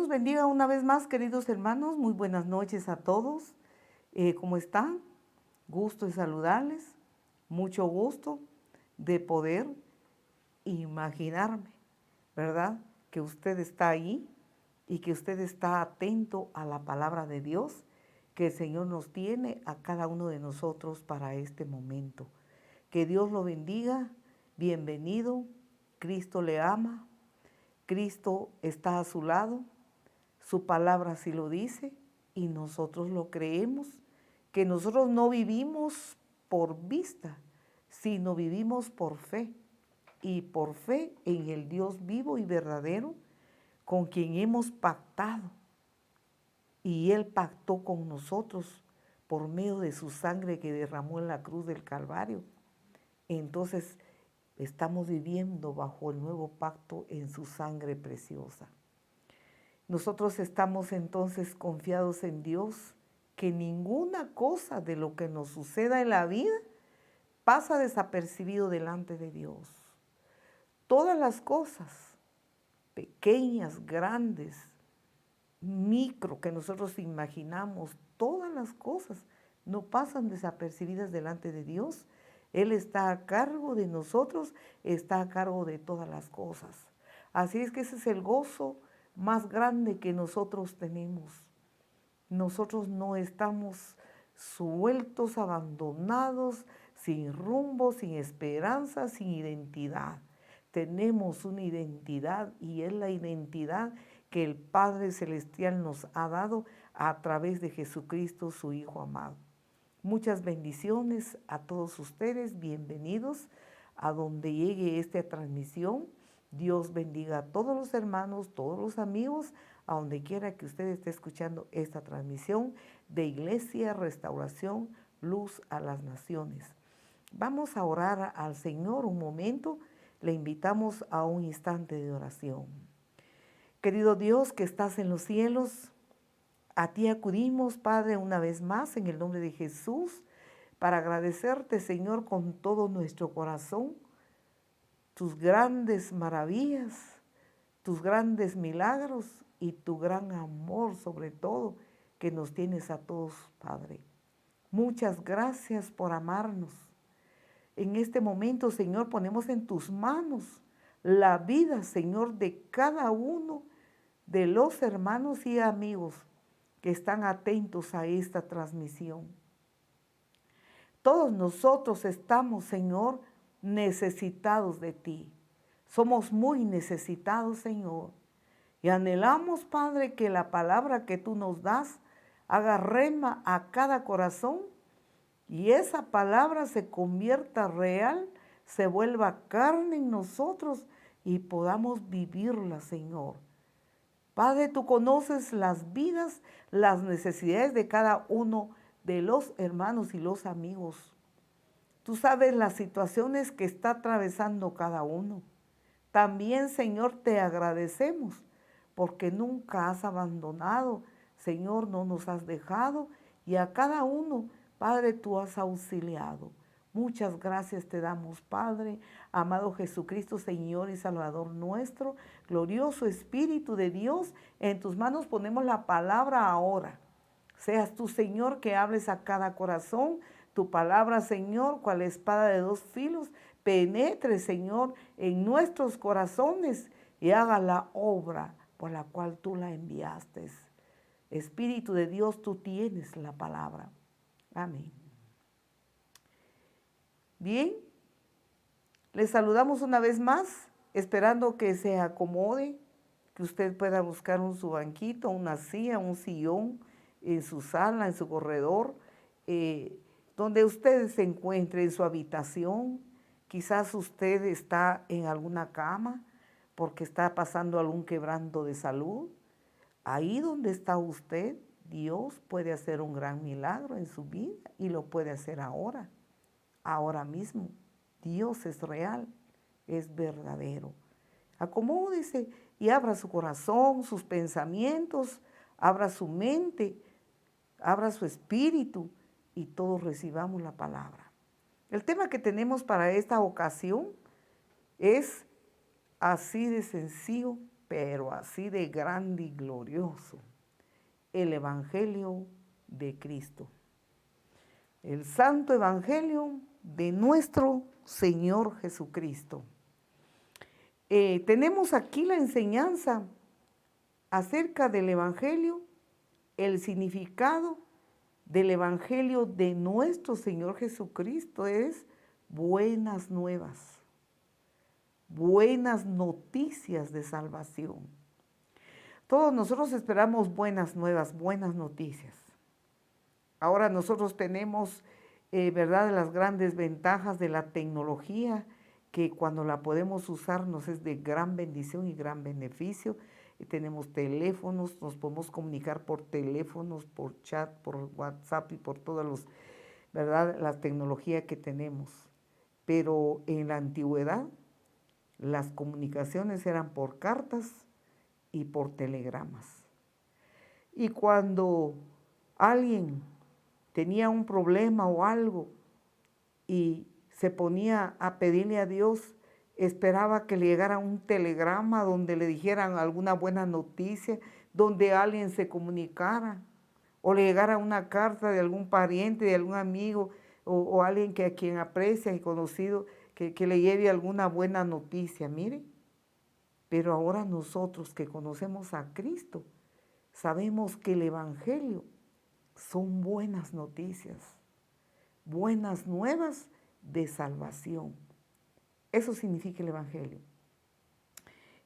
los bendiga una vez más, queridos hermanos. Muy buenas noches a todos. ¿Cómo están? Gusto de saludarles. Mucho gusto de poder imaginarme, ¿verdad? Que usted está ahí y que usted está atento a la palabra de Dios que el Señor nos tiene a cada uno de nosotros para este momento. Que Dios lo bendiga. Bienvenido. Cristo le ama. Cristo está a su lado. Su palabra así lo dice y nosotros lo creemos, que nosotros no vivimos por vista, sino vivimos por fe. Y por fe en el Dios vivo y verdadero con quien hemos pactado. Y Él pactó con nosotros por medio de su sangre que derramó en la cruz del Calvario. Entonces estamos viviendo bajo el nuevo pacto en su sangre preciosa. Nosotros estamos entonces confiados en Dios, que ninguna cosa de lo que nos suceda en la vida pasa desapercibido delante de Dios. Todas las cosas, pequeñas, grandes, micro, que nosotros imaginamos, todas las cosas no pasan desapercibidas delante de Dios. Él está a cargo de nosotros, está a cargo de todas las cosas. Así es que ese es el gozo más grande que nosotros tenemos. Nosotros no estamos sueltos, abandonados, sin rumbo, sin esperanza, sin identidad. Tenemos una identidad y es la identidad que el Padre Celestial nos ha dado a través de Jesucristo, su Hijo amado. Muchas bendiciones a todos ustedes, bienvenidos a donde llegue esta transmisión. Dios bendiga a todos los hermanos, todos los amigos, a donde quiera que usted esté escuchando esta transmisión de Iglesia Restauración Luz a las Naciones. Vamos a orar al Señor un momento, le invitamos a un instante de oración. Querido Dios que estás en los cielos, a ti acudimos, Padre, una vez más en el nombre de Jesús, para agradecerte, Señor, con todo nuestro corazón, tus grandes maravillas, tus grandes milagros y tu gran amor sobre todo que nos tienes a todos, Padre. Muchas gracias por amarnos. En este momento, Señor, ponemos en tus manos la vida, Señor, de cada uno de los hermanos y amigos que están atentos a esta transmisión. Todos nosotros estamos, Señor, necesitados de ti. Somos muy necesitados, Señor. Y anhelamos, Padre, que la palabra que tú nos das haga rema a cada corazón y esa palabra se convierta real, se vuelva carne en nosotros y podamos vivirla, Señor. Padre, tú conoces las vidas, las necesidades de cada uno de los hermanos y los amigos. Tú sabes las situaciones que está atravesando cada uno. También, Señor, te agradecemos porque nunca has abandonado, Señor, no nos has dejado y a cada uno, Padre, tú has auxiliado. Muchas gracias te damos, Padre, amado Jesucristo, Señor y Salvador nuestro, glorioso Espíritu de Dios, en tus manos ponemos la palabra ahora. Seas tú, Señor, que hables a cada corazón, tu palabra, Señor, cual espada de dos filos, penetre, Señor, en nuestros corazones y haga la obra por la cual tú la enviaste. Espíritu de Dios, tú tienes la palabra. Amén. Bien, les saludamos una vez más, esperando que se acomode, que usted pueda buscar su banquito, una silla, un sillón en su sala, en su corredor, donde usted se encuentre en su habitación. Quizás usted está en alguna cama porque está pasando algún quebranto de salud. Ahí donde está usted, Dios puede hacer un gran milagro en su vida y lo puede hacer ahora. Ahora mismo, Dios es real, es verdadero. Acomódese y abra su corazón, sus pensamientos, abra su mente, abra su espíritu y todos recibamos la palabra. El tema que tenemos para esta ocasión es así de sencillo pero así de grande y glorioso, el Evangelio de Cristo. El Santo Evangelio de nuestro Señor Jesucristo. Tenemos aquí la enseñanza acerca del Evangelio, el significado del Evangelio de nuestro Señor Jesucristo es buenas nuevas, buenas noticias de salvación. Todos nosotros esperamos buenas nuevas, buenas noticias. Ahora nosotros tenemos, ¿verdad?, las grandes ventajas de la tecnología, que cuando la podemos usar nos es de gran bendición y gran beneficio. Tenemos teléfonos, nos podemos comunicar por teléfonos, por chat, por WhatsApp y por todas las tecnologías que tenemos. Pero en la antigüedad las comunicaciones eran por cartas y por telegramas. Y cuando alguien tenía un problema o algo y se ponía a pedirle a Dios, esperaba que le llegara un telegrama donde le dijeran alguna buena noticia, donde alguien se comunicara, o le llegara una carta de algún pariente, de algún amigo, o alguien a quien aprecia y conocido, que le lleve alguna buena noticia, mire. Pero ahora nosotros que conocemos a Cristo, sabemos que el Evangelio son buenas noticias, buenas nuevas de salvación. Eso significa el Evangelio.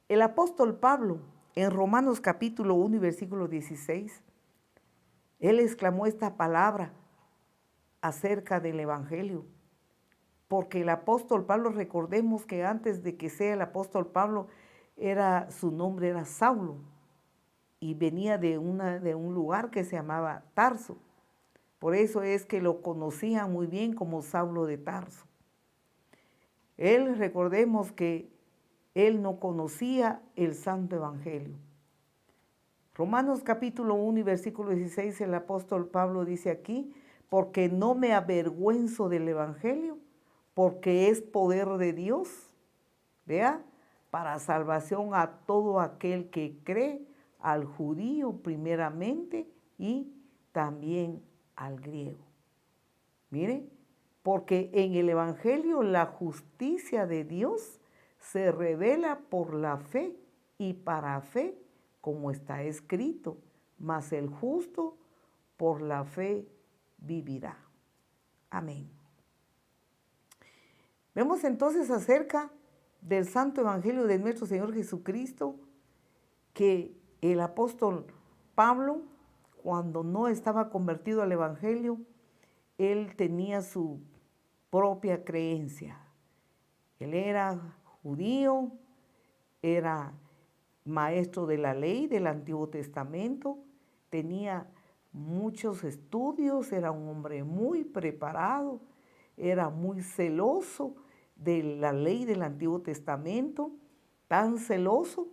El apóstol Pablo, en Romanos capítulo 1 y versículo 16, él exclamó esta palabra acerca del Evangelio. Porque el apóstol Pablo, recordemos que antes de que sea el apóstol Pablo, su nombre era Saulo y venía de un lugar que se llamaba Tarso. Por eso es que lo conocían muy bien como Saulo de Tarso. Él, recordemos que él no conocía el Santo Evangelio. Romanos capítulo 1 y versículo 16, el apóstol Pablo dice aquí, porque no me avergüenzo del Evangelio, porque es poder de Dios, ¿vea?, para salvación a todo aquel que cree, al judío primeramente y también al griego. Mire, porque en el Evangelio la justicia de Dios se revela por la fe y para fe, como está escrito, mas el justo por la fe vivirá. Amén. Vemos entonces acerca del Santo Evangelio de nuestro Señor Jesucristo, que el apóstol Pablo, cuando no estaba convertido al Evangelio, él tenía su propia creencia. Él era judío, era maestro de la ley del Antiguo Testamento, tenía muchos estudios, era un hombre muy preparado, era muy celoso de la ley del Antiguo Testamento, tan celoso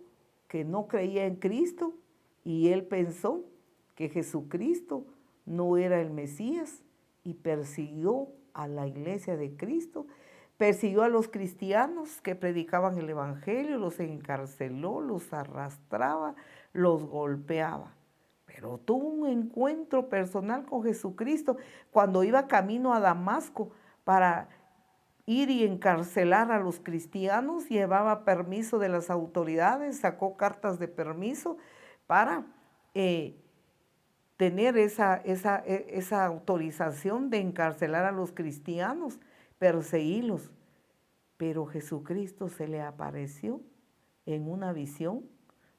que no creía en Cristo y él pensó que Jesucristo no era el Mesías y persiguió a la iglesia de Cristo, persiguió a los cristianos que predicaban el Evangelio, los encarceló, los arrastraba, los golpeaba. Pero tuvo un encuentro personal con Jesucristo cuando iba camino a Damasco para ir y encarcelar a los cristianos, llevaba permiso de las autoridades, sacó cartas de permiso para tener esa autorización de encarcelar a los cristianos, perseguirlos. Pero Jesucristo se le apareció en una visión,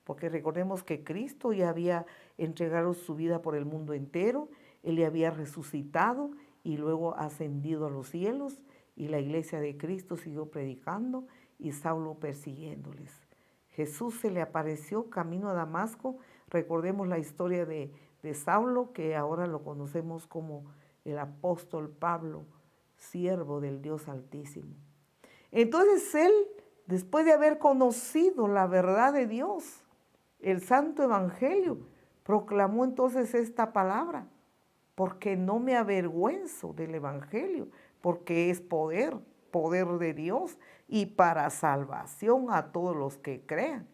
porque recordemos que Cristo ya había entregado su vida por el mundo entero, él ya había resucitado y luego ascendido a los cielos, y la iglesia de Cristo siguió predicando y Saulo persiguiéndoles. Jesús se le apareció camino a Damasco. Recordemos la historia de Saulo, que ahora lo conocemos como el apóstol Pablo, siervo del Dios Altísimo. Entonces él, después de haber conocido la verdad de Dios, el Santo Evangelio, proclamó entonces esta palabra, porque no me avergüenzo del Evangelio, porque es poder de Dios y para salvación a todos los que crean,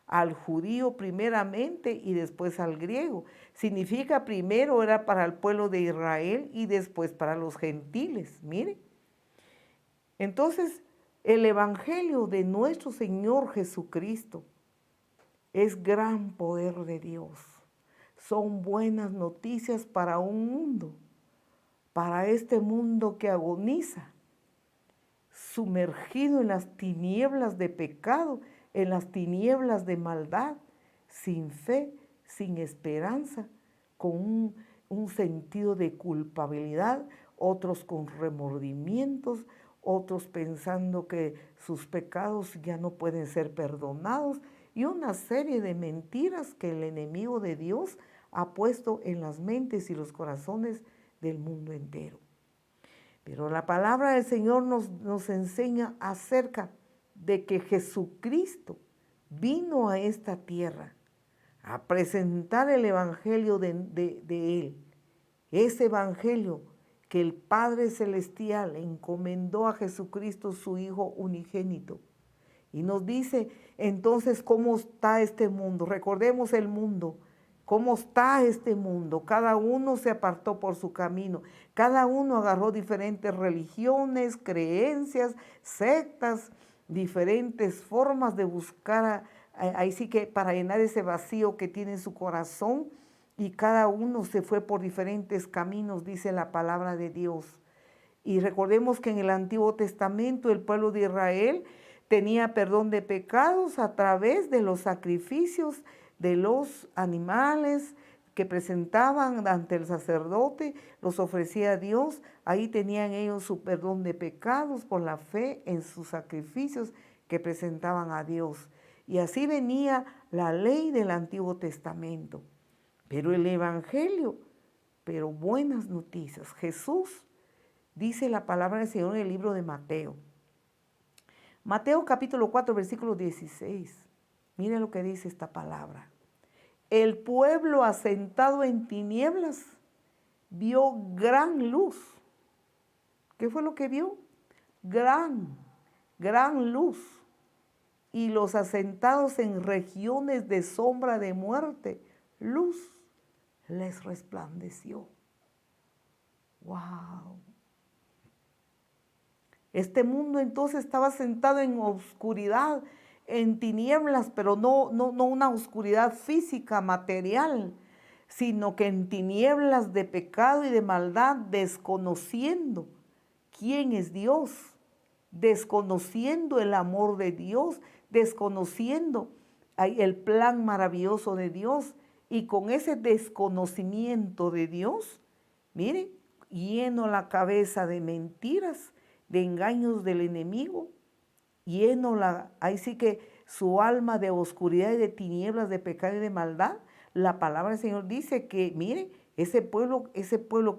al judío primeramente y después al griego. Significa primero era para el pueblo de Israel y después para los gentiles. Mire. Entonces, el evangelio de nuestro Señor Jesucristo es gran poder de Dios. Son buenas noticias para un mundo, para este mundo que agoniza, sumergido en las tinieblas de pecado, en las tinieblas de maldad, sin fe, sin esperanza, con un sentido de culpabilidad, otros con remordimientos, otros pensando que sus pecados ya no pueden ser perdonados, y una serie de mentiras que el enemigo de Dios ha puesto en las mentes y los corazones del mundo entero. Pero la palabra del Señor nos enseña acerca de que Jesucristo vino a esta tierra a presentar el evangelio de Él. Ese evangelio que el Padre Celestial encomendó a Jesucristo, su Hijo unigénito. Y nos dice entonces cómo está este mundo. Recordemos el mundo. ¿Cómo está este mundo? Cada uno se apartó por su camino. Cada uno agarró diferentes religiones, creencias, sectas, diferentes formas de buscar, ahí sí que para llenar ese vacío que tiene en su corazón. Y cada uno se fue por diferentes caminos, dice la palabra de Dios. Y recordemos que en el Antiguo Testamento el pueblo de Israel tenía perdón de pecados a través de los sacrificios de los animales que presentaban ante el sacerdote, los ofrecía a Dios. Ahí tenían ellos su perdón de pecados por la fe en sus sacrificios que presentaban a Dios. Y así venía la ley del Antiguo Testamento. Pero el Evangelio, pero buenas noticias. Jesús, dice la palabra del Señor en el libro de Mateo. Mateo capítulo 4, versículo 16. Miren lo que dice esta palabra. El pueblo asentado en tinieblas vio gran luz. ¿Qué fue lo que vio? Gran luz. Y los asentados en regiones de sombra de muerte, luz les resplandeció. ¡Wow! Este mundo entonces estaba sentado en oscuridad, en tinieblas, pero no una oscuridad física, material, sino que en tinieblas de pecado y de maldad, desconociendo quién es Dios, desconociendo el amor de Dios, desconociendo el plan maravilloso de Dios. Y con ese desconocimiento de Dios, mire, lleno la cabeza de mentiras, de engaños del enemigo, lleno ahí sí que su alma de oscuridad y de tinieblas, de pecado y de maldad. La palabra del Señor dice que, mire, ese pueblo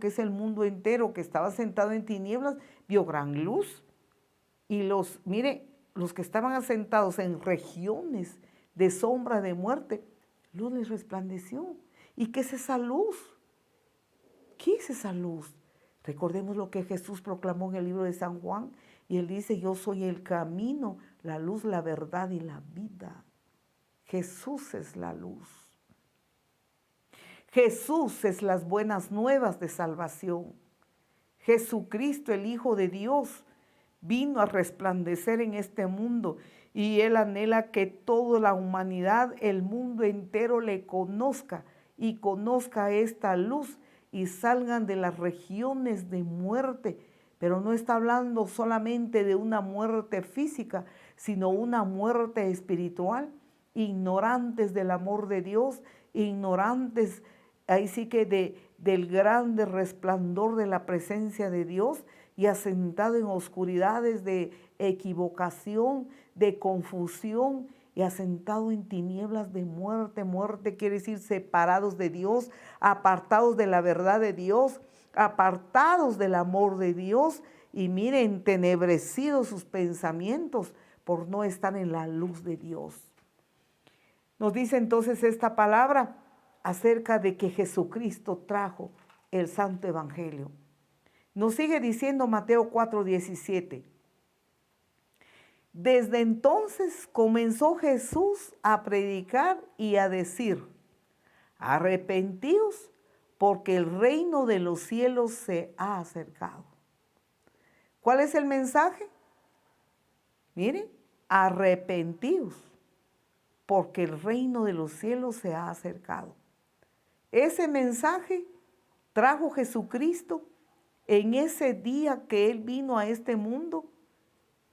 que es el mundo entero, que estaba sentado en tinieblas, vio gran luz. Y los que estaban asentados en regiones de sombra de muerte, luz les resplandeció. ¿Y qué es esa luz? ¿Qué es esa luz? Recordemos lo que Jesús proclamó en el libro de San Juan, y él dice: yo soy el camino, la luz, la verdad y la vida. Jesús es la luz. Jesús es las buenas nuevas de salvación. Jesucristo, el Hijo de Dios, vino a resplandecer en este mundo, y Él anhela que toda la humanidad, el mundo entero, le conozca y conozca esta luz y salgan de las regiones de muerte. Pero no está hablando solamente de una muerte física, sino una muerte espiritual, ignorantes del amor de Dios, ignorantes, ahí sí que del grande resplandor de la presencia de Dios, y asentado en oscuridades de equivocación, de confusión, y asentado en tinieblas de muerte. Muerte quiere decir separados de Dios, apartados de la verdad de Dios, apartados del amor de Dios, y miren, entenebrecidos sus pensamientos por no estar en la luz de Dios. Nos dice entonces esta palabra acerca de que Jesucristo trajo el Santo Evangelio. Nos sigue diciendo Mateo 4:17. Desde entonces comenzó Jesús a predicar y a decir: arrepentíos, porque el reino de los cielos se ha acercado. ¿Cuál es el mensaje? Miren, arrepentíos, porque el reino de los cielos se ha acercado. Ese mensaje trajo Jesucristo en ese día que Él vino a este mundo.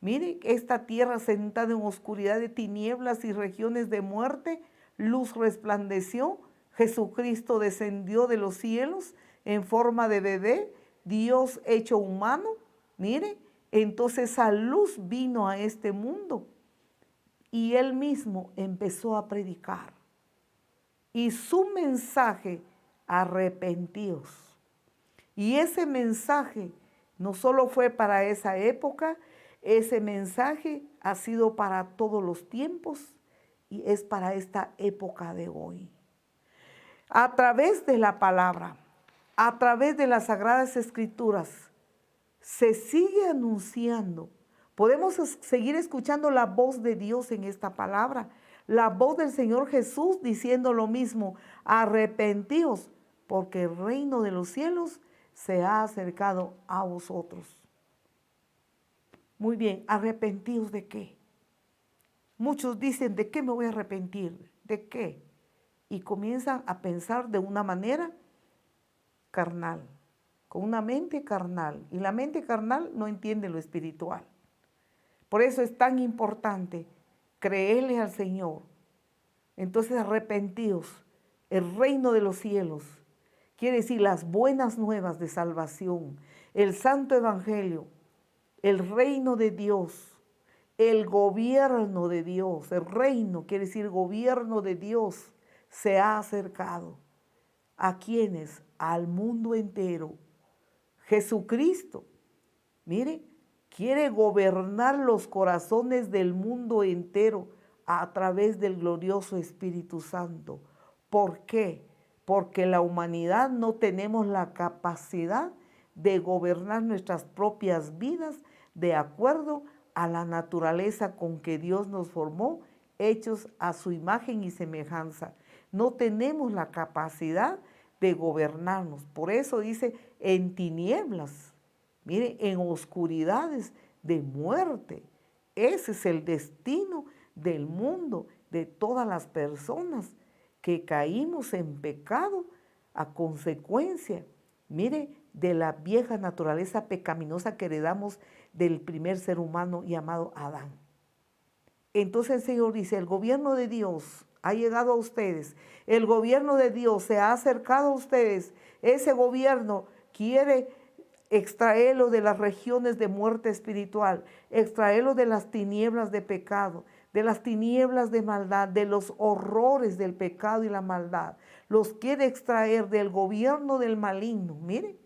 Mire, esta tierra sentada en oscuridad de tinieblas y regiones de muerte, luz resplandeció. Jesucristo descendió de los cielos en forma de bebé, Dios hecho humano. Mire, entonces esa luz vino a este mundo y Él mismo empezó a predicar. Y su mensaje, arrepentíos. Y ese mensaje no solo fue para esa época, ese mensaje ha sido para todos los tiempos y es para esta época de hoy. A través de la palabra, a través de las Sagradas Escrituras, se sigue anunciando. Podemos seguir escuchando la voz de Dios en esta palabra, la voz del Señor Jesús diciendo lo mismo: arrepentíos, porque el reino de los cielos se ha acercado a vosotros. Muy bien, ¿arrepentidos de qué? Muchos dicen: ¿de qué me voy a arrepentir? ¿De qué? Y comienzan a pensar de una manera carnal, con una mente carnal. Y la mente carnal no entiende lo espiritual. Por eso es tan importante creerle al Señor. Entonces, arrepentidos, el reino de los cielos, quiere decir las buenas nuevas de salvación, el santo evangelio, el reino de Dios, el gobierno de Dios. El reino quiere decir gobierno de Dios se ha acercado. ¿A quiénes? Al mundo entero. Jesucristo, mire, quiere gobernar los corazones del mundo entero a través del glorioso Espíritu Santo. ¿Por qué? Porque la humanidad no tenemos la capacidad de gobernar nuestras propias vidas de acuerdo a la naturaleza con que Dios nos formó, hechos a su imagen y semejanza. No tenemos la capacidad de gobernarnos. Por eso dice: en tinieblas, mire, en oscuridades de muerte. Ese es el destino del mundo, de todas las personas que caímos en pecado a consecuencia, mire, de la vieja naturaleza pecaminosa que heredamos del primer ser humano llamado Adán. Entonces el Señor dice: el gobierno de Dios ha llegado a ustedes, el gobierno de Dios se ha acercado a ustedes. Ese gobierno quiere extraerlo de las regiones de muerte espiritual, extraerlo de las tinieblas de pecado, de las tinieblas de maldad, de los horrores del pecado y la maldad. Los quiere extraer del gobierno del maligno, mire,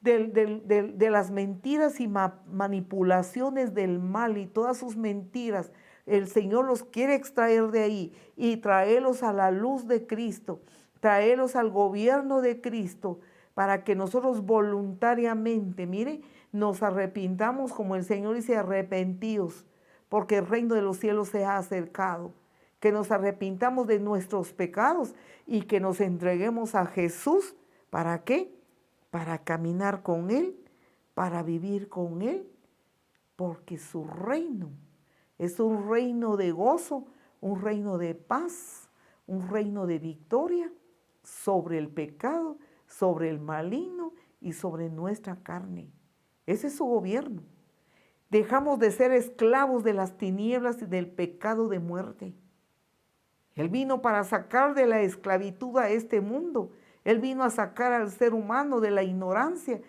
de las mentiras y manipulaciones del mal y todas sus mentiras. El Señor los quiere extraer de ahí y traerlos a la luz de Cristo, traerlos al gobierno de Cristo, para que nosotros voluntariamente, mire, nos arrepintamos, como el Señor dice: arrepentíos, porque el reino de los cielos se ha acercado. Que nos arrepintamos de nuestros pecados y que nos entreguemos a Jesús. ¿Para qué? Para caminar con Él, para vivir con Él, porque su reino es un reino de gozo, un reino de paz, un reino de victoria sobre el pecado, sobre el maligno y sobre nuestra carne. Ese es su gobierno. Dejamos de ser esclavos de las tinieblas y del pecado de muerte. Él vino para sacar de la esclavitud a este mundo. Él vino a sacar al ser humano de la ignorancia,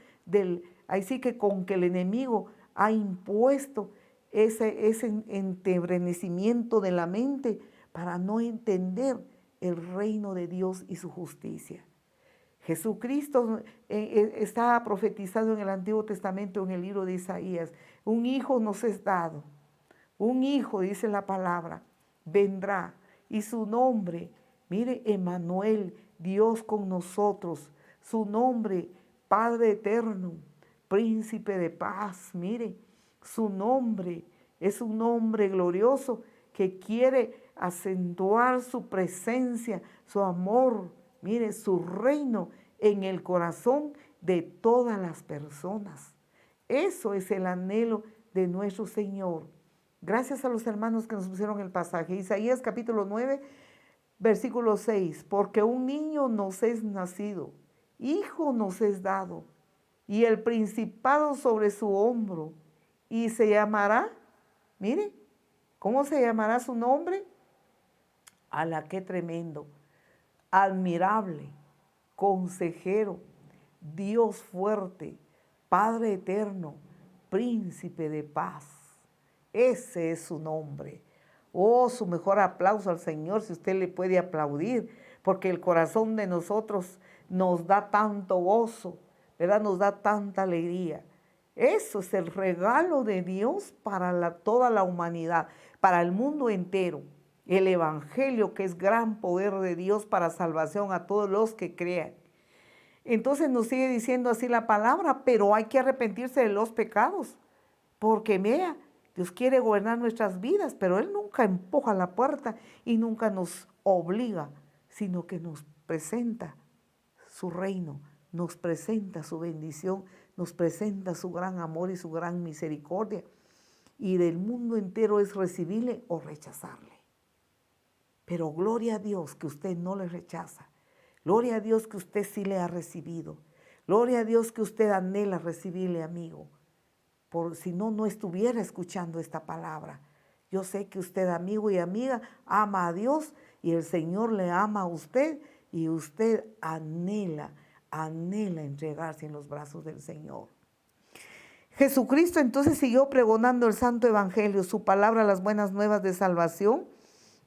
así que con que el enemigo ha impuesto ese entebrenecimiento de la mente para no entender el reino de Dios y su justicia. Jesucristo está profetizado en el Antiguo Testamento, en el libro de Isaías. Un hijo nos es dado, un hijo, dice la palabra, vendrá, y su nombre, mire, Emmanuel, Dios con nosotros, su nombre, Padre eterno, Príncipe de paz, mire, su nombre, Es un nombre glorioso que quiere acentuar su presencia, su amor, mire, su reino en el corazón de todas las personas. Eso es el anhelo de nuestro Señor. Gracias a los hermanos que nos pusieron el pasaje. Isaías capítulo 9, versículo 6. Porque un niño nos es nacido, hijo nos es dado, y el principado sobre su hombro, y se llamará, mire, ¿cómo se llamará su nombre? ¡Ala, qué tremendo! Admirable, consejero, Dios fuerte, Padre eterno, príncipe de paz. Ese es su nombre. Oh, su mejor aplauso al Señor, si usted le puede aplaudir, porque el corazón de nosotros nos da tanto gozo, ¿verdad? Nos da tanta alegría. Eso es el regalo de Dios para toda la humanidad, para el mundo entero. El Evangelio, que es gran poder de Dios para salvación a todos los que crean. Entonces nos sigue diciendo así la palabra, pero hay que arrepentirse de los pecados, porque vea, Dios quiere gobernar nuestras vidas, pero Él nunca empuja la puerta y nunca nos obliga, sino que nos presenta su reino, nos presenta su bendición, nos presenta su gran amor y su gran misericordia. Y del mundo entero es recibirle o rechazarle. Pero gloria a Dios que usted no le rechaza. Gloria a Dios que usted sí le ha recibido. Gloria a Dios que usted anhela recibirle, amigo. Por si no, no estuviera escuchando esta palabra. Yo sé que usted, amigo y amiga, ama a Dios y el Señor le ama a usted y usted anhela entregarse en los brazos del Señor. Jesucristo entonces siguió pregonando el santo evangelio, su palabra, las buenas nuevas de salvación,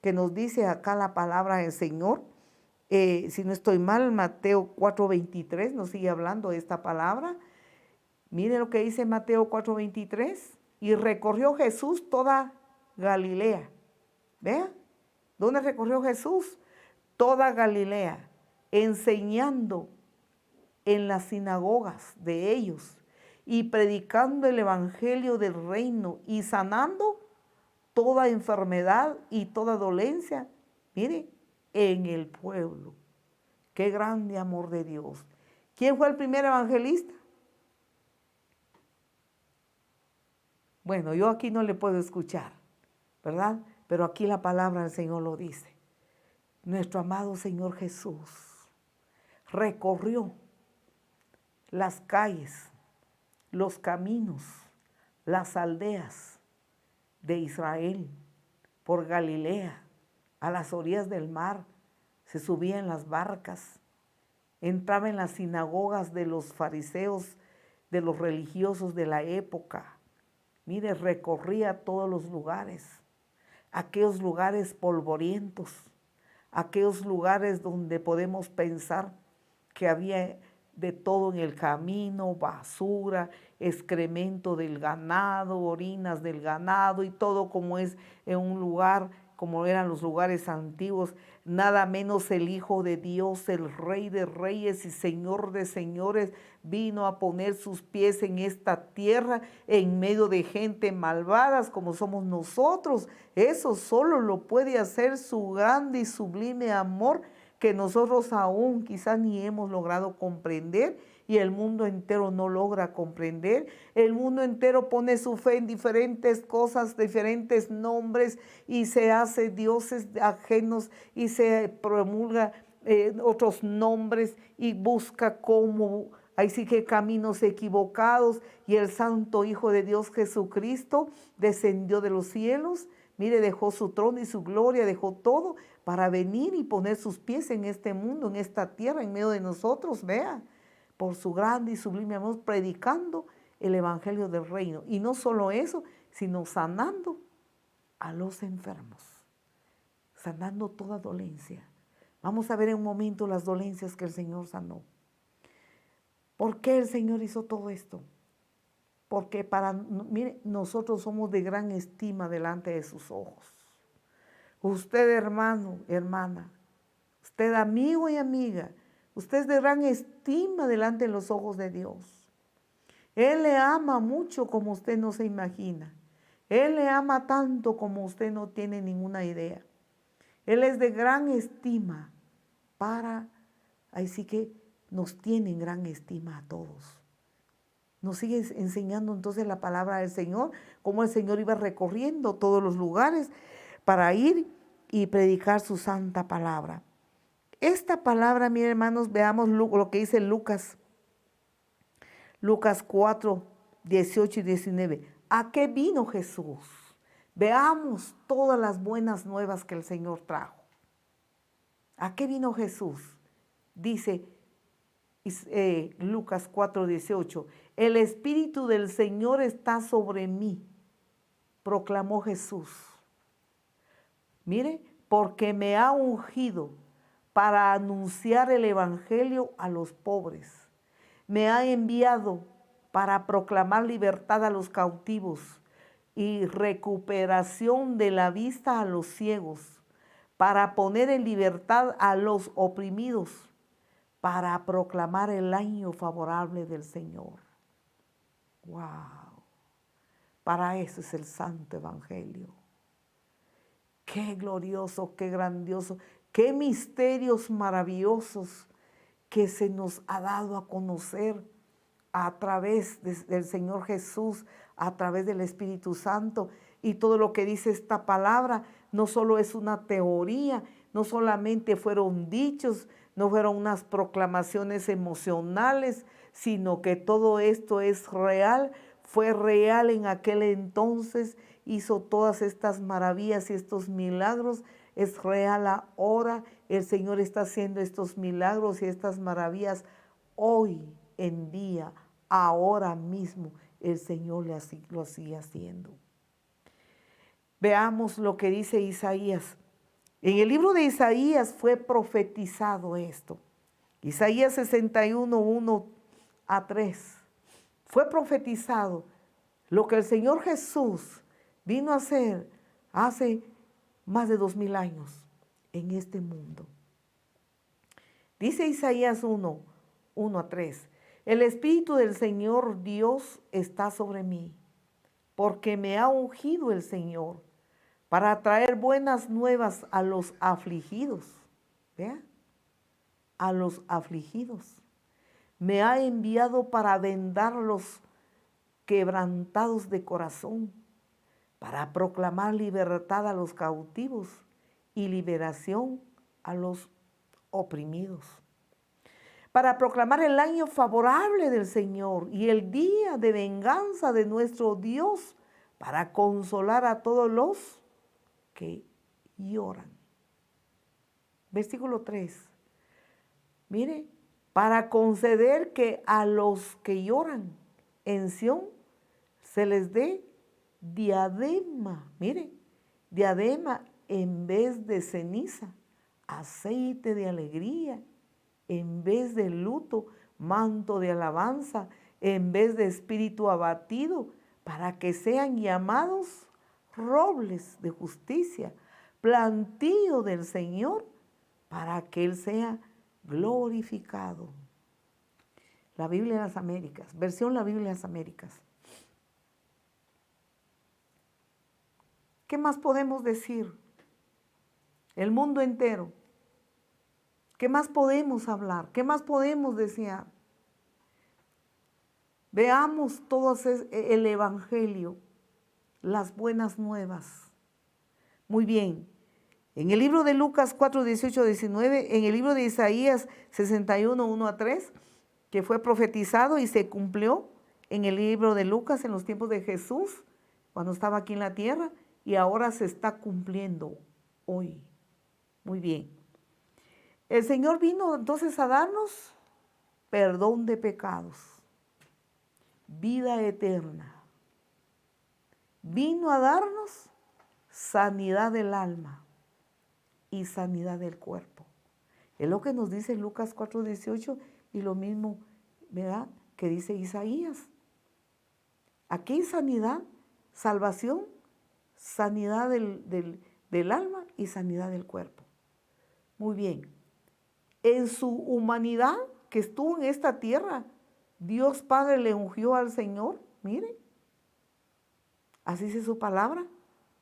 que nos dice acá la palabra del Señor. Si no estoy mal, Mateo 4:23 nos sigue hablando de esta palabra. Mire lo que dice Mateo 4:23. Y recorrió Jesús toda Galilea. ¿Vea? ¿Dónde recorrió Jesús? Toda Galilea, enseñando en las sinagogas de ellos y predicando el evangelio del reino y sanando toda enfermedad y toda dolencia. Mire, en el pueblo. Qué grande amor de Dios. ¿Quién fue el primer evangelista? Bueno, yo aquí no le puedo escuchar, ¿verdad? Pero aquí la palabra del Señor lo dice. Nuestro amado Señor Jesús recorrió las calles, los caminos, las aldeas de Israel, por Galilea, a las orillas del mar, se subía en las barcas, entraba en las sinagogas de los fariseos, de los religiosos de la época. Mire, recorría todos los lugares, aquellos lugares polvorientos, aquellos lugares donde podemos pensar que había de todo en el camino, basura, excremento del ganado, orinas del ganado y todo como es en un lugar, como eran los lugares antiguos, nada menos el Hijo de Dios, el Rey de Reyes y Señor de Señores, vino a poner sus pies en esta tierra en medio de gente malvadas como somos nosotros. Eso solo lo puede hacer su grande y sublime amor que nosotros aún quizás ni hemos logrado comprender y el mundo entero no logra comprender. El mundo entero pone su fe en diferentes cosas, diferentes nombres y se hace dioses ajenos y se promulga otros nombres y busca cómo, ahí sí que caminos equivocados, y el santo Hijo de Dios Jesucristo descendió de los cielos. Mire, dejó su trono y su gloria, dejó todo para venir y poner sus pies en este mundo, en esta tierra, en medio de nosotros, vea, por su grande y sublime amor, predicando el evangelio del reino. Y no solo eso, sino sanando a los enfermos, sanando toda dolencia. Vamos a ver en un momento las dolencias que el Señor sanó. ¿Por qué el Señor hizo todo esto? Porque mire, nosotros somos de gran estima delante de sus ojos. Usted, hermano, hermana, usted, amigo y amiga, usted es de gran estima delante de los ojos de Dios. Él le ama mucho como usted no se imagina. Él le ama tanto como usted no tiene ninguna idea. Él es de gran estima así que nos tiene en gran estima a todos. Nos sigue enseñando entonces la palabra del Señor, cómo el Señor iba recorriendo todos los lugares para ir y predicar su santa palabra. Esta palabra, mis hermanos, veamos lo que dice Lucas 4, 18 y 19. ¿A qué vino Jesús? Veamos todas las buenas nuevas que el Señor trajo. ¿A qué vino Jesús? Dice Lucas 4, 18. El Espíritu del Señor está sobre mí, proclamó Jesús. Mire, porque me ha ungido para anunciar el Evangelio a los pobres. Me ha enviado para proclamar libertad a los cautivos y recuperación de la vista a los ciegos, para poner en libertad a los oprimidos, para proclamar el año favorable del Señor. ¡Wow! Para eso es el Santo Evangelio. ¡Qué glorioso, qué grandioso, qué misterios maravillosos que se nos ha dado a conocer a través del Señor Jesús, a través del Espíritu Santo! Y todo lo que dice esta palabra no solo es una teoría, no solamente fueron dichos, no fueron unas proclamaciones emocionales, sino que todo esto es real, fue real en aquel entonces, hizo todas estas maravillas y estos milagros, es real ahora. El Señor está haciendo estos milagros y estas maravillas hoy en día, ahora mismo, el Señor lo sigue haciendo. Veamos lo que dice Isaías. En el libro de Isaías fue profetizado esto. Isaías 61, 1 a 3. Fue profetizado lo que el Señor Jesús vino a hacer hace más de 2000 años en este mundo. Dice Isaías 1, 1 a 3. El Espíritu del Señor Dios está sobre mí, porque me ha ungido el Señor para traer buenas nuevas a los afligidos. ¿Vea? A los afligidos. Me ha enviado para vendar a los quebrantados de corazón, para proclamar libertad a los cautivos y liberación a los oprimidos, para proclamar el año favorable del Señor y el día de venganza de nuestro Dios, para consolar a todos los que lloran. Versículo 3. Mire, para conceder que a los que lloran en Sión se les dé diadema, mire, diadema en vez de ceniza, aceite de alegría en vez de luto, manto de alabanza en vez de espíritu abatido, para que sean llamados robles de justicia, plantío del Señor, para que Él sea glorificado. La Biblia de las Américas, versión La Biblia de las Américas. ¿Qué más podemos decir? El mundo entero. ¿Qué más podemos hablar? ¿Qué más podemos desear? Veamos todo el Evangelio, las buenas nuevas. Muy bien. En el libro de Lucas 4, 18, 19, en el libro de Isaías 61, 1 a 3, que fue profetizado y se cumplió en el libro de Lucas en los tiempos de Jesús, cuando estaba aquí en la tierra, y ahora se está cumpliendo hoy. Muy bien. El Señor vino entonces a darnos perdón de pecados, vida eterna. Vino a darnos sanidad del alma y sanidad del cuerpo. Es lo que nos dice Lucas 4:18 y lo mismo, ¿verdad?, que dice Isaías. Aquí hay sanidad, salvación, sanidad del alma y sanidad del cuerpo. Muy bien. En su humanidad que estuvo en esta tierra, Dios Padre le ungió al Señor, mire, así dice su palabra,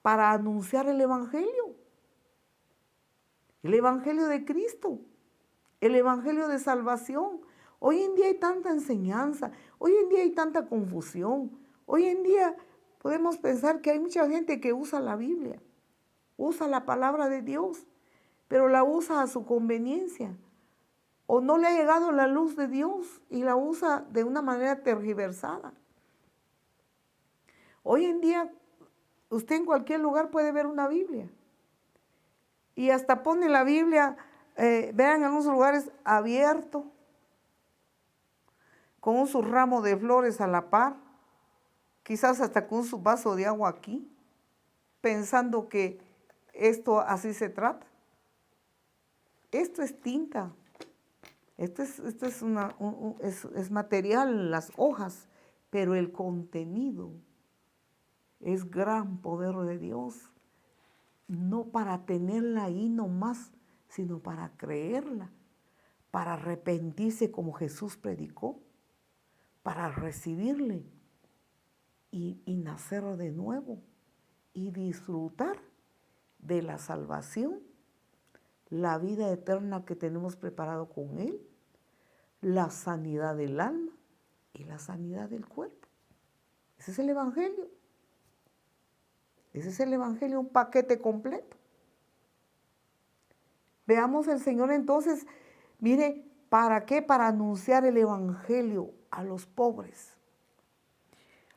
para anunciar el Evangelio de Cristo, el Evangelio de salvación. Hoy en día hay tanta enseñanza, hoy en día hay tanta confusión, hoy en día podemos pensar que hay mucha gente que usa la Biblia, usa la palabra de Dios, pero la usa a su conveniencia, o no le ha llegado la luz de Dios y la usa de una manera tergiversada. Hoy en día usted en cualquier lugar puede ver una Biblia y hasta pone la Biblia, vean, en algunos lugares abierto, con su ramo de flores a la par, quizás hasta con su vaso de agua aquí, pensando que esto así se trata. Esto es tinta, esto es material, las hojas, pero el contenido es gran poder de Dios, no para tenerla ahí nomás, sino para creerla, para arrepentirse como Jesús predicó, para recibirle y nacer de nuevo y disfrutar de la salvación, la vida eterna que tenemos preparado con Él, la sanidad del alma y la sanidad del cuerpo. Ese es el Evangelio. Ese es el Evangelio, un paquete completo. Veamos el Señor entonces, mire, ¿para qué? Para anunciar el Evangelio a los pobres.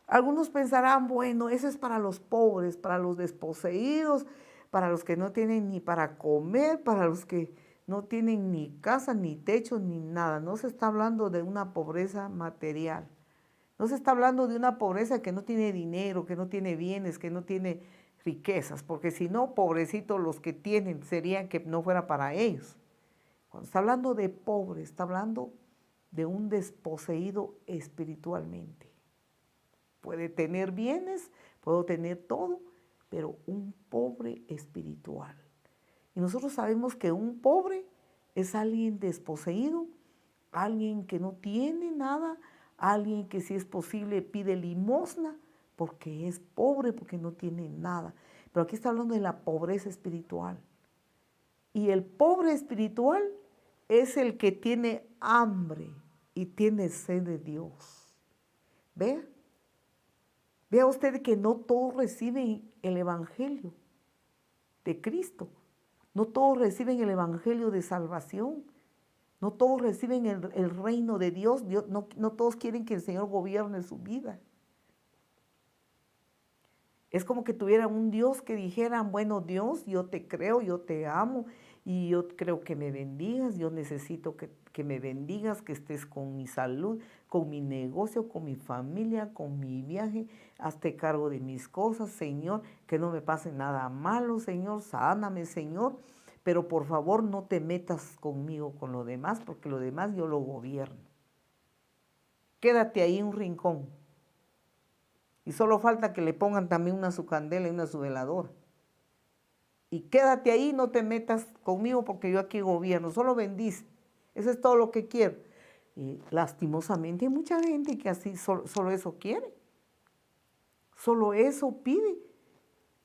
Algunos pensarán, bueno, eso es para los pobres, para los desposeídos, para los que no tienen ni para comer, para los que no tienen ni casa, ni techo, ni nada. No se está hablando de una pobreza material. No se está hablando de una pobreza que no tiene dinero, que no tiene bienes, que no tiene riquezas, porque si no, pobrecitos los que tienen, serían que no fuera para ellos. Cuando está hablando de pobre, está hablando de un desposeído espiritualmente. Puede tener bienes, puedo tener todo, pero un pobre espiritual. Y nosotros sabemos que un pobre es alguien desposeído, alguien que no tiene nada, alguien que si es posible pide limosna porque es pobre, porque no tiene nada. Pero aquí está hablando de la pobreza espiritual. Y el pobre espiritual es el que tiene hambre y tiene sed de Dios. Vea. Vea usted que no todos reciben el Evangelio de Cristo. No todos reciben el Evangelio de salvación. No todos reciben el reino de Dios. No todos quieren que el Señor gobierne su vida. Es como que tuvieran un Dios que dijeran, bueno, Dios, yo te creo, yo te amo y yo creo que me bendigas, yo necesito que me bendigas, que estés con mi salud, con mi negocio, con mi familia, con mi viaje, hazte cargo de mis cosas, Señor, que no me pase nada malo, Señor, sáname, Señor, pero por favor no te metas conmigo con lo demás, porque lo demás yo lo gobierno. Quédate ahí en un rincón. Y solo falta que le pongan también una su candela y una su veladora. Y quédate ahí, no te metas conmigo porque yo aquí gobierno, solo bendice. Eso es todo lo que quiero. Y lastimosamente hay mucha gente que así solo eso quiere. Solo eso pide.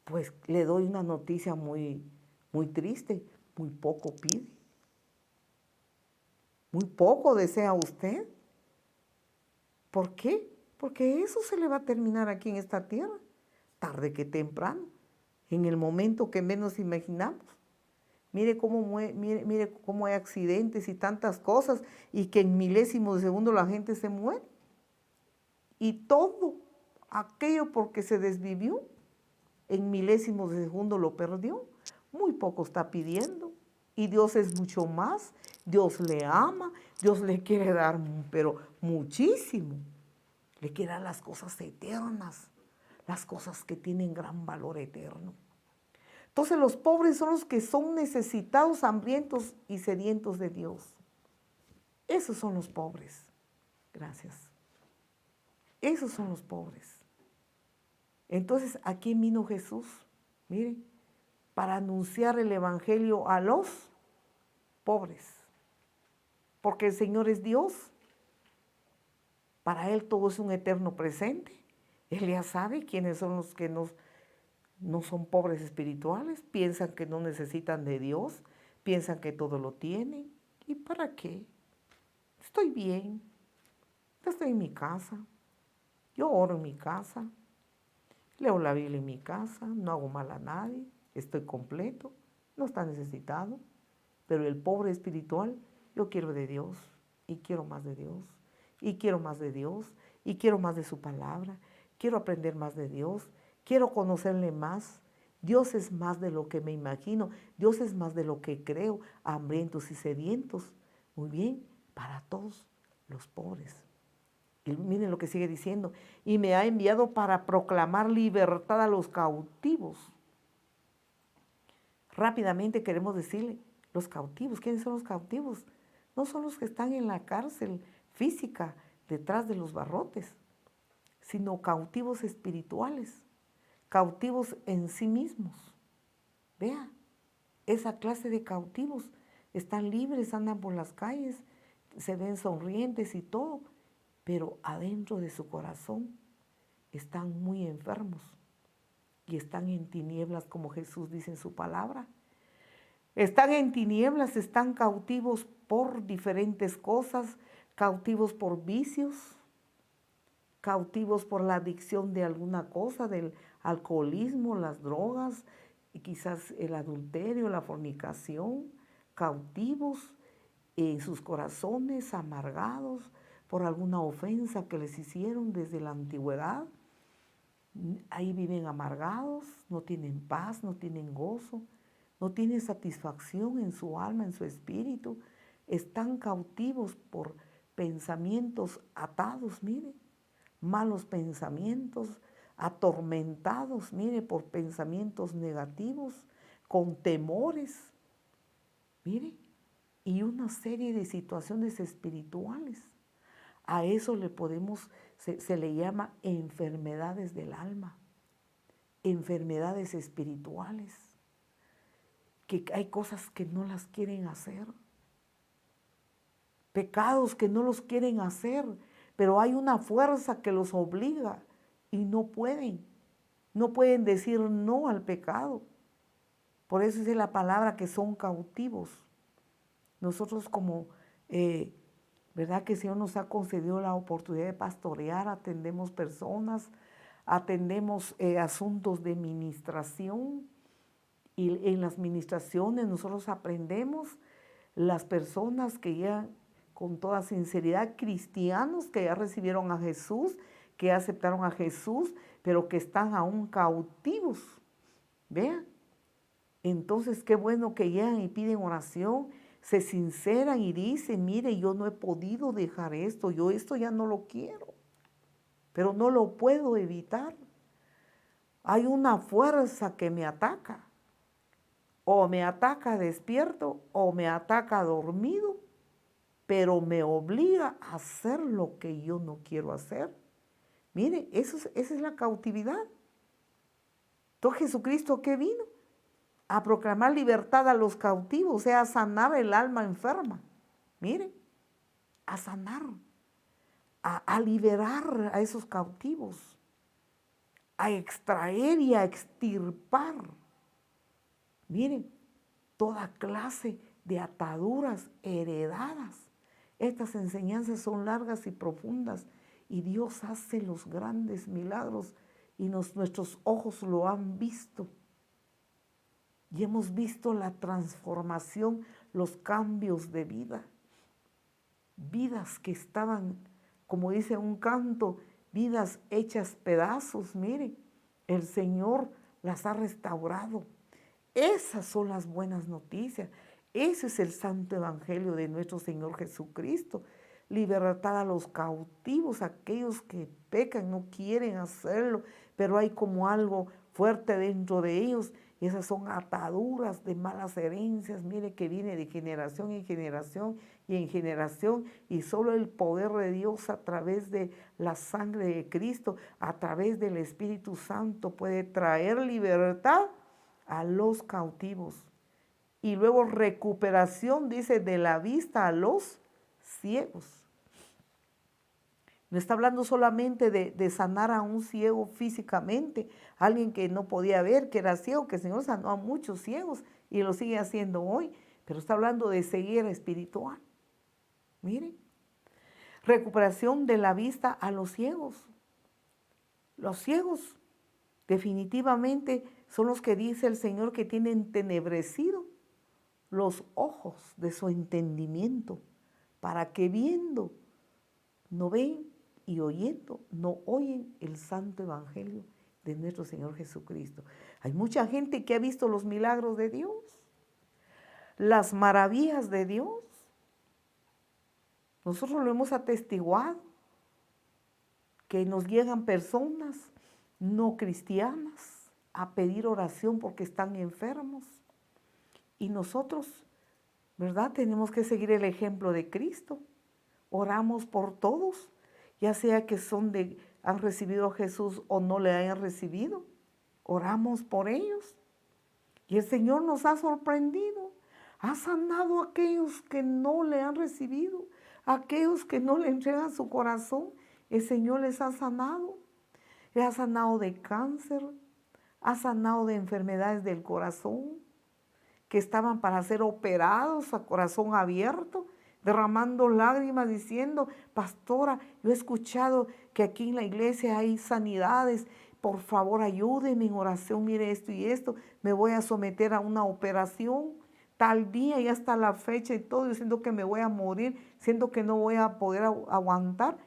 Pues le doy una noticia muy triste. Muy poco pide. Muy poco desea usted. ¿Por qué? Porque eso se le va a terminar aquí en esta tierra, tarde que temprano, en el momento que menos imaginamos. Mire cómo hay accidentes y tantas cosas y que en milésimos de segundo la gente se muere. Y todo aquello porque se desvivió, en milésimos de segundo lo perdió. Muy poco está pidiendo. Y Dios es mucho más. Dios le ama, Dios le quiere dar, pero muchísimo. Le quiere dar las cosas eternas, las cosas que tienen gran valor eterno. Entonces los pobres son los que son necesitados, hambrientos y sedientos de Dios. Esos son los pobres. Gracias. Esos son los pobres. Entonces, ¿a quién vino Jesús? Mire, para anunciar el Evangelio a los pobres. Porque el Señor es Dios. Para Él todo es un eterno presente. Él ya sabe quiénes son los que no son pobres espirituales, piensan que no necesitan de Dios, piensan que todo lo tienen. ¿Y para qué? Estoy bien, estoy en mi casa, yo oro en mi casa, leo la Biblia en mi casa, no hago mal a nadie, estoy completo, no está necesitado. Pero el pobre espiritual, yo quiero de Dios y quiero más de Dios y quiero más de Dios y quiero más de su palabra, quiero aprender más de Dios, quiero conocerle más. Dios es más de lo que me imagino, Dios es más de lo que creo, hambrientos y sedientos. Muy bien, para todos los pobres. Y miren lo que sigue diciendo, y me ha enviado para proclamar libertad a los cautivos. Rápidamente queremos decirle, los cautivos, ¿quiénes son los cautivos? No son los que están en la cárcel física, detrás de los barrotes, sino cautivos espirituales, cautivos en sí mismos. Vea, esa clase de cautivos están libres, andan por las calles, se ven sonrientes y todo, pero adentro de su corazón están muy enfermos y están en tinieblas, como Jesús dice en su palabra. Están en tinieblas, están cautivos por diferentes cosas, cautivos por vicios, cautivos por la adicción de alguna cosa, del alcoholismo, las drogas, y quizás el adulterio, la fornicación, cautivos en sus corazones, amargados por alguna ofensa que les hicieron desde la antigüedad. Ahí viven amargados, no tienen paz, no tienen gozo, no tienen satisfacción en su alma, en su espíritu. Están cautivos por pensamientos atados, mire, malos pensamientos, atormentados, mire, por pensamientos negativos, con temores, mire, y una serie de situaciones espirituales. A eso le podemos, se le llama enfermedades del alma, enfermedades espirituales, que hay cosas que no las quieren hacer, pecados que no los quieren hacer, pero hay una fuerza que los obliga y no pueden decir no al pecado. Por eso dice la palabra que son cautivos. Nosotros como ¿verdad que el Señor nos ha concedido la oportunidad de pastorear? Atendemos personas, atendemos asuntos de ministración, y en las ministraciones nosotros aprendemos las personas que ya, con toda sinceridad, cristianos que ya recibieron a Jesús, que ya aceptaron a Jesús, pero que están aún cautivos. Vean. Entonces, qué bueno que llegan y piden oración, se sinceran y dicen, mire, yo no he podido dejar esto, yo esto ya no lo quiero, pero no lo puedo evitar. Hay una fuerza que me ataca, o me ataca despierto, o me ataca dormido, pero me obliga a hacer lo que yo no quiero hacer. Mire, esa es la cautividad. Entonces, ¿Jesucristo qué vino? A proclamar libertad a los cautivos, o sea, a sanar el alma enferma. Mire, a sanar, a liberar a esos cautivos, a extraer y a extirpar. Miren, toda clase de ataduras heredadas. Estas enseñanzas son largas y profundas y Dios hace los grandes milagros y nuestros ojos lo han visto. Y hemos visto la transformación, los cambios de vida. Vidas que estaban, como dice un canto, vidas hechas pedazos. Mire, el Señor las ha restaurado. Esas son las buenas noticias. Ese es el santo evangelio de nuestro Señor Jesucristo. Libertad a los cautivos, aquellos que pecan, no quieren hacerlo, pero hay como algo fuerte dentro de ellos. Esas son ataduras de malas herencias, mire, que viene de generación en generación y en generación, y solo el poder de Dios a través de la sangre de Cristo, a través del Espíritu Santo, puede traer libertad a los cautivos. Y luego recuperación, dice, de la vista a los ciegos. No está hablando solamente de sanar a un ciego físicamente, alguien que no podía ver, que era ciego, que el Señor sanó a muchos ciegos y lo sigue haciendo hoy, pero está hablando de ceguera espiritual. Miren, recuperación de la vista a los ciegos. Los ciegos definitivamente son los que dice el Señor que tienen entenebrecido los ojos de su entendimiento, para que viendo no ven y oyendo no oyen el santo evangelio de nuestro Señor Jesucristo. Hay mucha gente que ha visto los milagros de Dios, las maravillas de Dios. Nosotros lo hemos atestiguado, que nos llegan personas no cristianas a pedir oración porque están enfermos. Y nosotros, ¿verdad? Tenemos que seguir el ejemplo de Cristo. Oramos por todos, ya sea que han recibido a Jesús o no le hayan recibido. Oramos por ellos. Y el Señor nos ha sorprendido. Ha sanado a aquellos que no le han recibido, a aquellos que no le entregan su corazón. El Señor les ha sanado. Le ha sanado de cáncer, ha sanado de enfermedades del corazón, que estaban para ser operados a corazón abierto, derramando lágrimas diciendo, pastora, yo he escuchado que aquí en la iglesia hay sanidades, por favor ayúdeme en oración, mire esto y esto, me voy a someter a una operación, tal día y hasta la fecha y todo, yo siento que me voy a morir, siento que no voy a poder aguantar.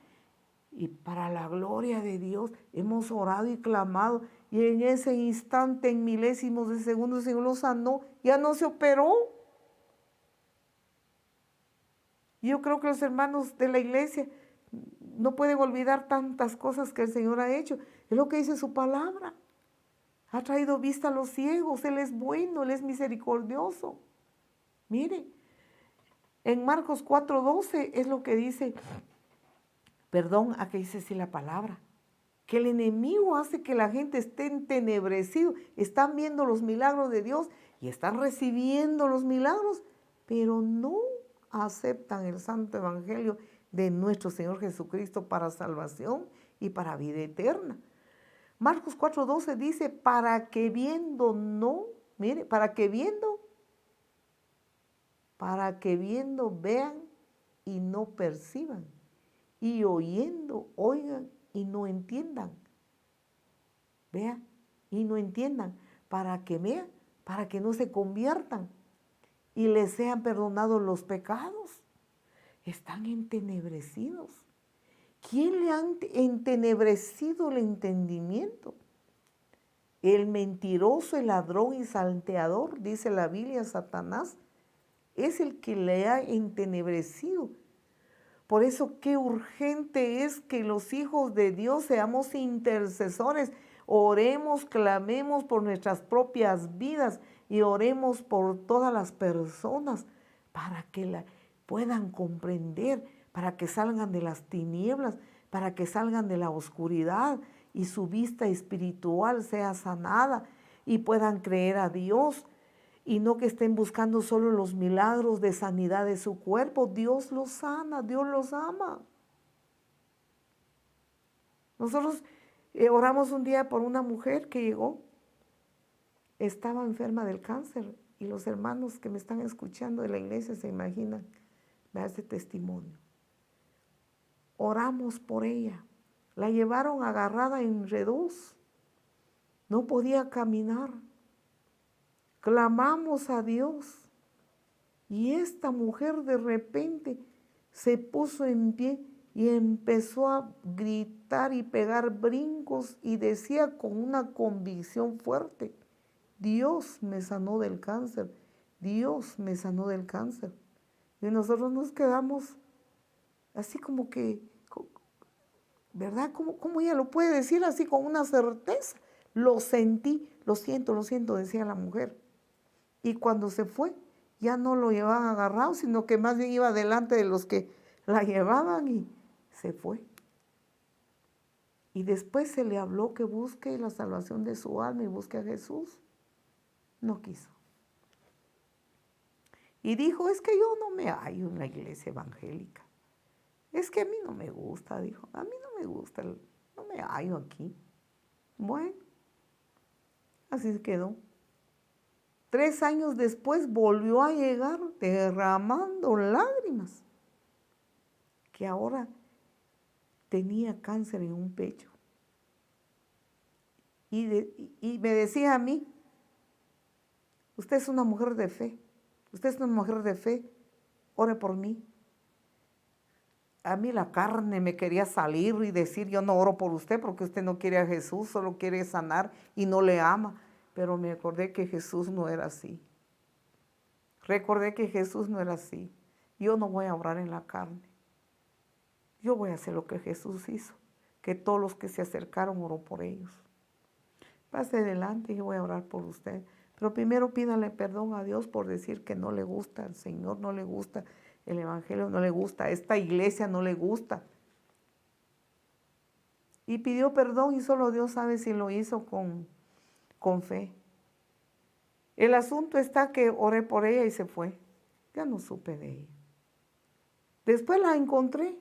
Y para la gloria de Dios hemos orado y clamado, y en ese instante, en milésimos de segundo, el Señor lo sanó, ya no se operó. Yo creo que los hermanos de la iglesia no pueden olvidar tantas cosas que el Señor ha hecho. Es lo que dice su palabra. Ha traído vista a los ciegos, Él es bueno, Él es misericordioso. Mire, en Marcos 4:12 es lo que dice, perdón, aquí dice sí la palabra, que el enemigo hace que la gente esté entenebrecido, están viendo los milagros de Dios y están recibiendo los milagros, pero no aceptan el santo evangelio de nuestro Señor Jesucristo para salvación y para vida eterna. Marcos 4:12 dice, para que viendo no, mire, para que viendo vean y no perciban, y oyendo oigan y no entiendan. Vean, y no entiendan, para que vean, para que no se conviertan y les sean perdonados los pecados. Están entenebrecidos. ¿Quién le ha entenebrecido el entendimiento? El mentiroso, el ladrón y salteador, dice la Biblia, Satanás, es el que le ha entenebrecido. Por eso qué urgente es que los hijos de Dios seamos intercesores, oremos, clamemos por nuestras propias vidas y oremos por todas las personas para que puedan comprender, para que salgan de las tinieblas, para que salgan de la oscuridad y su vista espiritual sea sanada y puedan creer a Dios. Y no que estén buscando solo los milagros de sanidad de su cuerpo. Dios los sana, Dios los ama. Nosotros oramos un día por una mujer que llegó, estaba enferma del cáncer, y los hermanos que me están escuchando de la iglesia se imaginan, me hace testimonio. Oramos por ella, la llevaron agarrada en redos, no podía caminar. Clamamos a Dios y esta mujer de repente se puso en pie y empezó a gritar y pegar brincos y decía con una convicción fuerte, Dios me sanó del cáncer, Dios me sanó del cáncer. Y nosotros nos quedamos así como que, ¿verdad? ¿Cómo ella lo puede decir así con una certeza? Lo sentí, lo siento, decía la mujer. Y cuando se fue, ya no lo llevaban agarrado, sino que más bien iba delante de los que la llevaban y se fue. Y después se le habló que busque la salvación de su alma y busque a Jesús. No quiso. Y dijo, es que yo no me hallo en la iglesia evangélica. Es que a mí no me gusta, dijo, a mí no me gusta, no me hallo aquí. Bueno, así se quedó. 3 años después volvió a llegar derramando lágrimas, que ahora tenía cáncer en un pecho. Y me decía a mí, usted es una mujer de fe, usted es una mujer de fe, ore por mí. A mí la carne me quería salir y decir, yo no oro por usted porque usted no quiere a Jesús, solo quiere sanar y no le ama. Pero me acordé que Jesús no era así. Recordé que Jesús no era así. Yo no voy a orar en la carne. Yo voy a hacer lo que Jesús hizo, que todos los que se acercaron oró por ellos. Pase adelante y yo voy a orar por usted. Pero primero pídale perdón a Dios por decir que no le gusta al Señor, no le gusta el Evangelio, no le gusta, esta iglesia no le gusta. Y pidió perdón y solo Dios sabe si lo hizo con fe. El asunto está que oré por ella y se fue. Ya no supe de ella. Después la encontré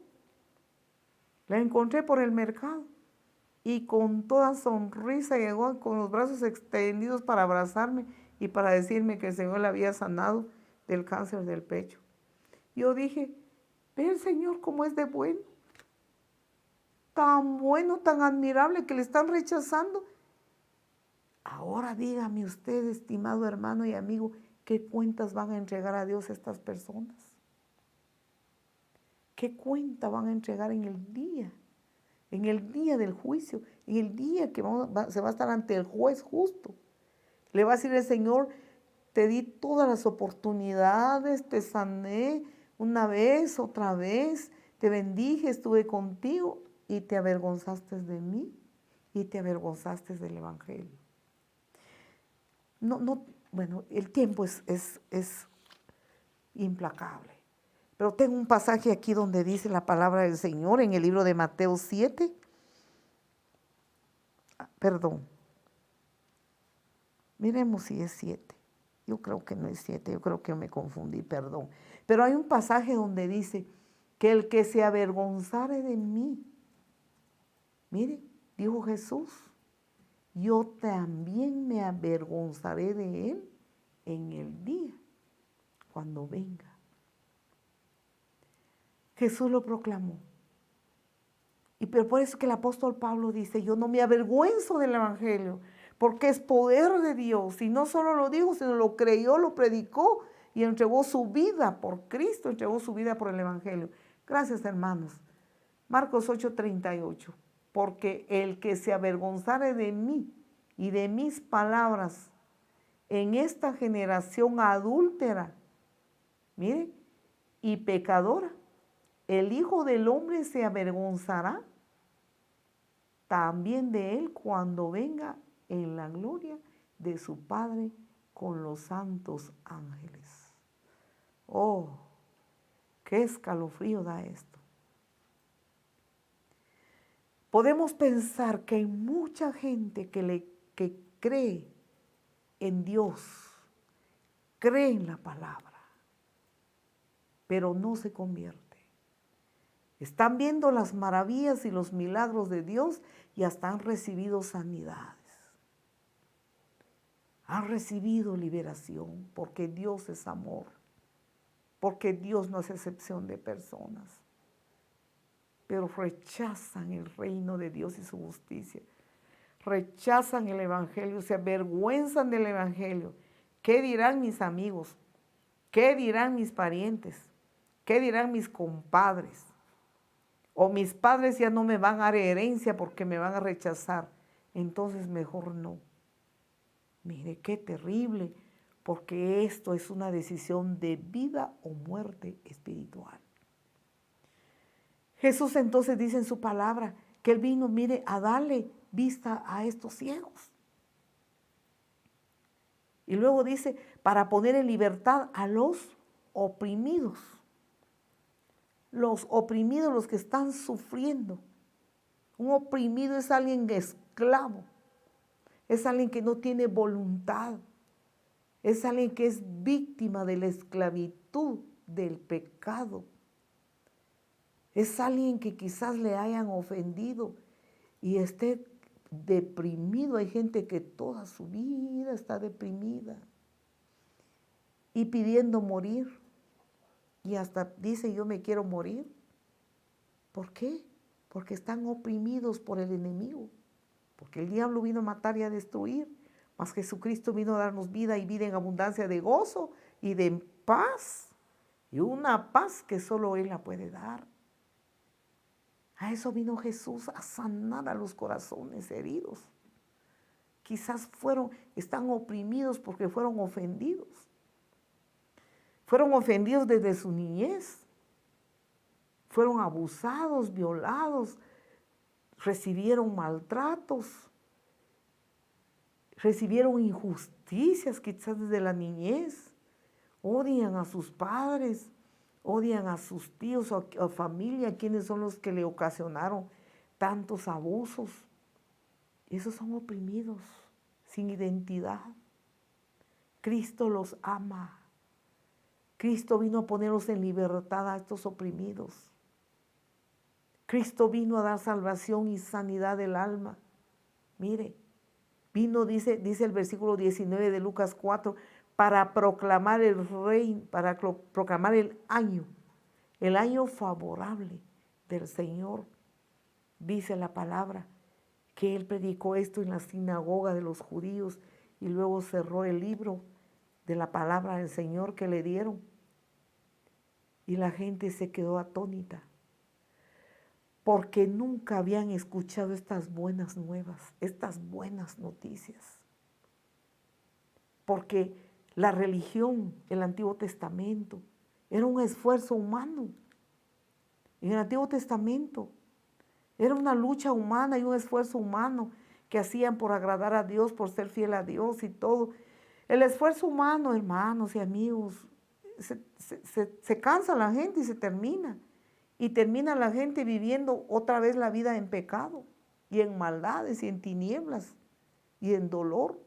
por el mercado y con toda sonrisa llegó con los brazos extendidos para abrazarme y para decirme que el Señor la había sanado del cáncer del pecho. Yo dije, ve el Señor cómo es de bueno, tan admirable que le están rechazando. Ahora dígame usted, estimado hermano y amigo, ¿qué cuentas van a entregar a Dios estas personas? ¿Qué cuenta van a entregar en el día del juicio, en el día que se va a estar ante el juez justo? Le va a decir el Señor, te di todas las oportunidades, te sané una vez, otra vez, te bendije, estuve contigo y te avergonzaste de mí y te avergonzaste del Evangelio. Bueno, el tiempo es implacable. Pero tengo un pasaje aquí donde dice la palabra del Señor en el libro de Mateo 7. Miremos si es 7. Yo creo que no es 7, yo creo que me confundí, perdón. Pero hay un pasaje donde dice que el que se avergonzare de mí, mire, dijo Jesús, yo también me avergonzaré de él en el día, cuando venga. Jesús lo proclamó. Pero por eso que el apóstol Pablo dice, yo no me avergüenzo del Evangelio, porque es poder de Dios. Y no solo lo dijo, sino lo creyó, lo predicó y entregó su vida por Cristo, entregó su vida por el Evangelio. Gracias, hermanos. Marcos 8:38. Porque el que se avergonzare de mí y de mis palabras en esta generación adúltera, mire, y pecadora, el Hijo del Hombre se avergonzará también de él cuando venga en la gloria de su Padre con los santos ángeles. Oh, qué escalofrío da esto. Podemos pensar que hay mucha gente que cree en Dios, cree en la palabra, pero no se convierte. Están viendo las maravillas y los milagros de Dios y hasta han recibido sanidades. Han recibido liberación porque Dios es amor, porque Dios no es excepción de personas. Pero rechazan el reino de Dios y su justicia. Rechazan el Evangelio, se avergüenzan del Evangelio. ¿Qué dirán mis amigos? ¿Qué dirán mis parientes? ¿Qué dirán mis compadres? O mis padres ya no me van a dar herencia porque me van a rechazar. Entonces mejor no. Mire, qué terrible, porque esto es una decisión de vida o muerte espiritual. Jesús entonces dice en su palabra que Él vino, mire, a darle vista a estos ciegos. Y luego dice, para poner en libertad a los oprimidos. Los oprimidos, los que están sufriendo. Un oprimido es alguien esclavo, es alguien que no tiene voluntad, es alguien que es víctima de la esclavitud, del pecado. Es alguien que quizás le hayan ofendido y esté deprimido. Hay gente que toda su vida está deprimida y pidiendo morir. Y hasta dice, yo me quiero morir. ¿Por qué? Porque están oprimidos por el enemigo. Porque el diablo vino a matar y a destruir. Mas Jesucristo vino a darnos vida y vida en abundancia de gozo y de paz. Y una paz que solo Él la puede dar. A eso vino Jesús, a sanar a los corazones heridos. Quizás están oprimidos porque fueron ofendidos. Fueron ofendidos desde su niñez. Fueron abusados, violados, recibieron maltratos, recibieron injusticias quizás desde la niñez. Odian a sus padres, odian a sus tíos o a familia, quienes son los que le ocasionaron tantos abusos. Esos son oprimidos, sin identidad. Cristo los ama. Cristo vino a ponerlos en libertad a estos oprimidos. Cristo vino a dar salvación y sanidad del alma. Mire, vino, dice el versículo 19 de Lucas 4, para proclamar el reino, para proclamar el año favorable del Señor. Dice la palabra que Él predicó esto en la sinagoga de los judíos y luego cerró el libro de la palabra del Señor que le dieron. Y la gente se quedó atónita, porque nunca habían escuchado estas buenas nuevas, estas buenas noticias. Porque la religión, el Antiguo Testamento, era un esfuerzo humano. En el Antiguo Testamento era una lucha humana y un esfuerzo humano que hacían por agradar a Dios, por ser fiel a Dios y todo. El esfuerzo humano, hermanos y amigos, se cansa la gente y se termina. Y termina la gente viviendo otra vez la vida en pecado, y en maldades, y en tinieblas, y en dolor.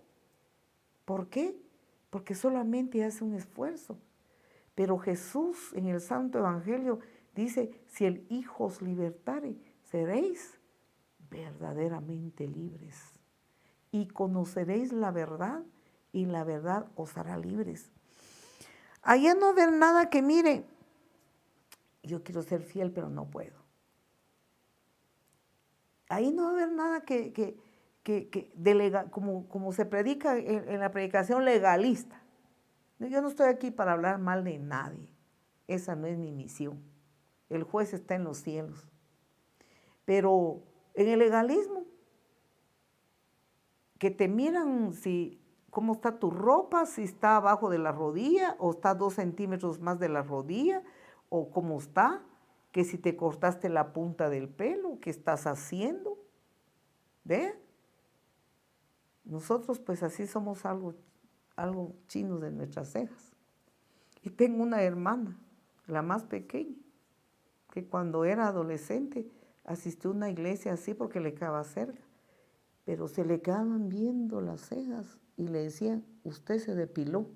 ¿Por qué? Porque solamente hace un esfuerzo. Pero Jesús en el Santo Evangelio dice, si el Hijo os libertare, seréis verdaderamente libres. Y conoceréis la verdad, y la verdad os hará libres. Allá no ver nada que mire, yo quiero ser fiel, pero no puedo. Ahí no va a haber nada como se predica en la predicación legalista. Yo no estoy aquí para hablar mal de nadie. Esa no es mi misión. El juez está en los cielos. Pero en el legalismo, que te miran cómo está tu ropa, si está abajo de la rodilla o está 2 centímetros más de la rodilla, o cómo está, que si te cortaste la punta del pelo, ¿qué estás haciendo? ¿Ve? Nosotros pues así somos algo chinos de nuestras cejas. Y tengo una hermana, la más pequeña, que cuando era adolescente asistió a una iglesia así porque le quedaba cerca, pero se le quedaban viendo las cejas y le decían, usted se depiló.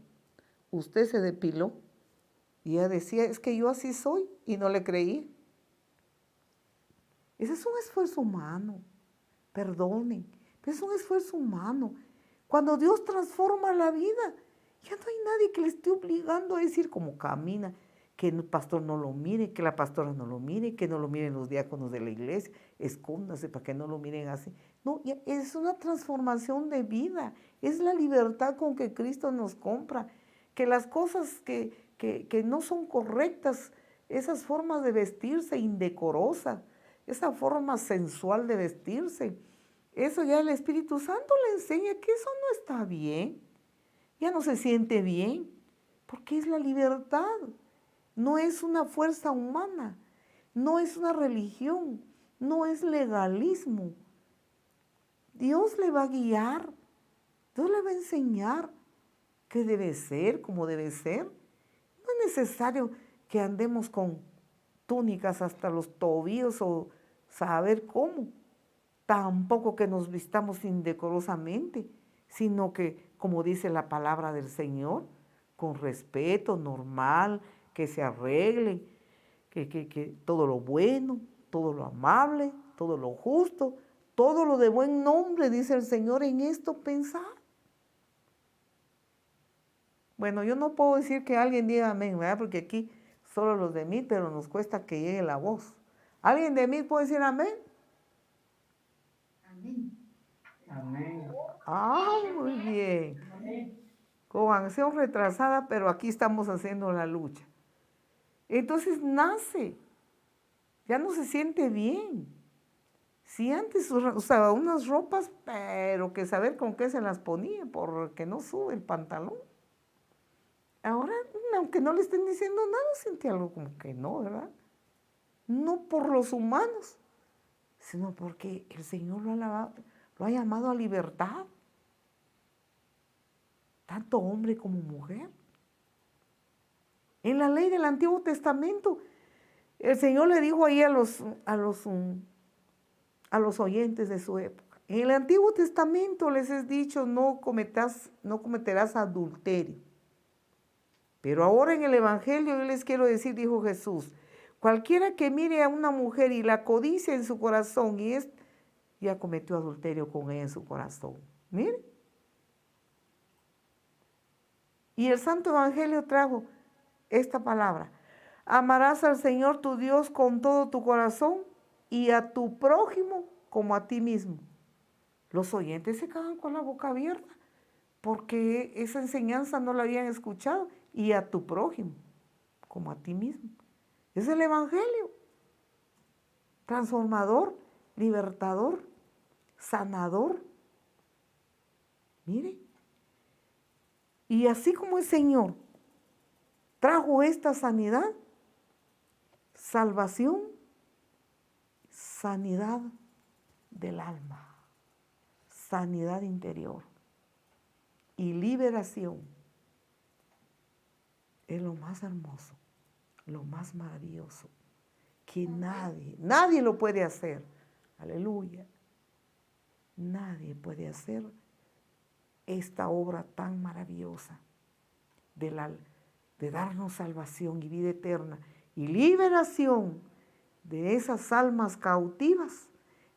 Y ella decía, es que yo así soy, y no le creí. Ese es un esfuerzo humano, perdonen, pero es un esfuerzo humano. Cuando Dios transforma la vida, ya no hay nadie que le esté obligando a decir cómo camina, que el pastor no lo mire, que la pastora no lo mire, que no lo miren los diáconos de la iglesia, escóndase para que no lo miren así. No, es una transformación de vida, es la libertad con que Cristo nos compra, que las cosas que no son correctas, esas formas de vestirse indecorosas, esa forma sensual de vestirse, eso ya el Espíritu Santo le enseña que eso no está bien, ya no se siente bien, porque es la libertad, no es una fuerza humana, no es una religión, no es legalismo. Dios le va a guiar, Dios le va a enseñar qué debe ser, cómo debe ser. No es necesario que andemos con túnicas hasta los tobillos o saber cómo. Tampoco que nos vistamos indecorosamente, sino que, como dice la palabra del Señor, con respeto, normal, que se arreglen, que todo lo bueno, todo lo amable, todo lo justo, todo lo de buen nombre, dice el Señor, en esto pensar. Bueno, yo no puedo decir que alguien diga amén, ¿verdad? Porque aquí solo los de mí, pero nos cuesta que llegue la voz. ¿Alguien de mí puede decir amén? Amén. Amén. Ah, muy bien. Con acción retrasada, pero aquí estamos haciendo la lucha. Entonces nace, ya no se siente bien. Si antes usaba unas ropas, pero que saber con qué se las ponía, porque no sube el pantalón. Ahora, aunque no le estén diciendo nada, siente algo como que no, ¿verdad? No por los humanos, sino porque el Señor lo ha llamado a libertad, tanto hombre como mujer. En la ley del Antiguo Testamento, el Señor le dijo ahí a los oyentes de su época, en el Antiguo Testamento les es dicho, no cometerás adulterio. Pero ahora en el Evangelio yo les quiero decir, dijo Jesús, cualquiera que mire a una mujer y la codicia en su corazón, ya cometió adulterio con ella en su corazón. Mire. Y el Santo Evangelio trajo esta palabra. Amarás al Señor tu Dios con todo tu corazón y a tu prójimo como a ti mismo. Los oyentes se quedan con la boca abierta porque esa enseñanza no la habían escuchado. Y a tu prójimo como a ti mismo. Es el Evangelio. Transformador, libertador, sanador. Mire. Y así como el Señor trajo esta sanidad, salvación, sanidad del alma, sanidad interior y liberación, es lo más hermoso, lo más maravilloso, que nadie lo puede hacer. Aleluya. Nadie puede hacer esta obra tan maravillosa de darnos salvación y vida eterna y liberación de esas almas cautivas,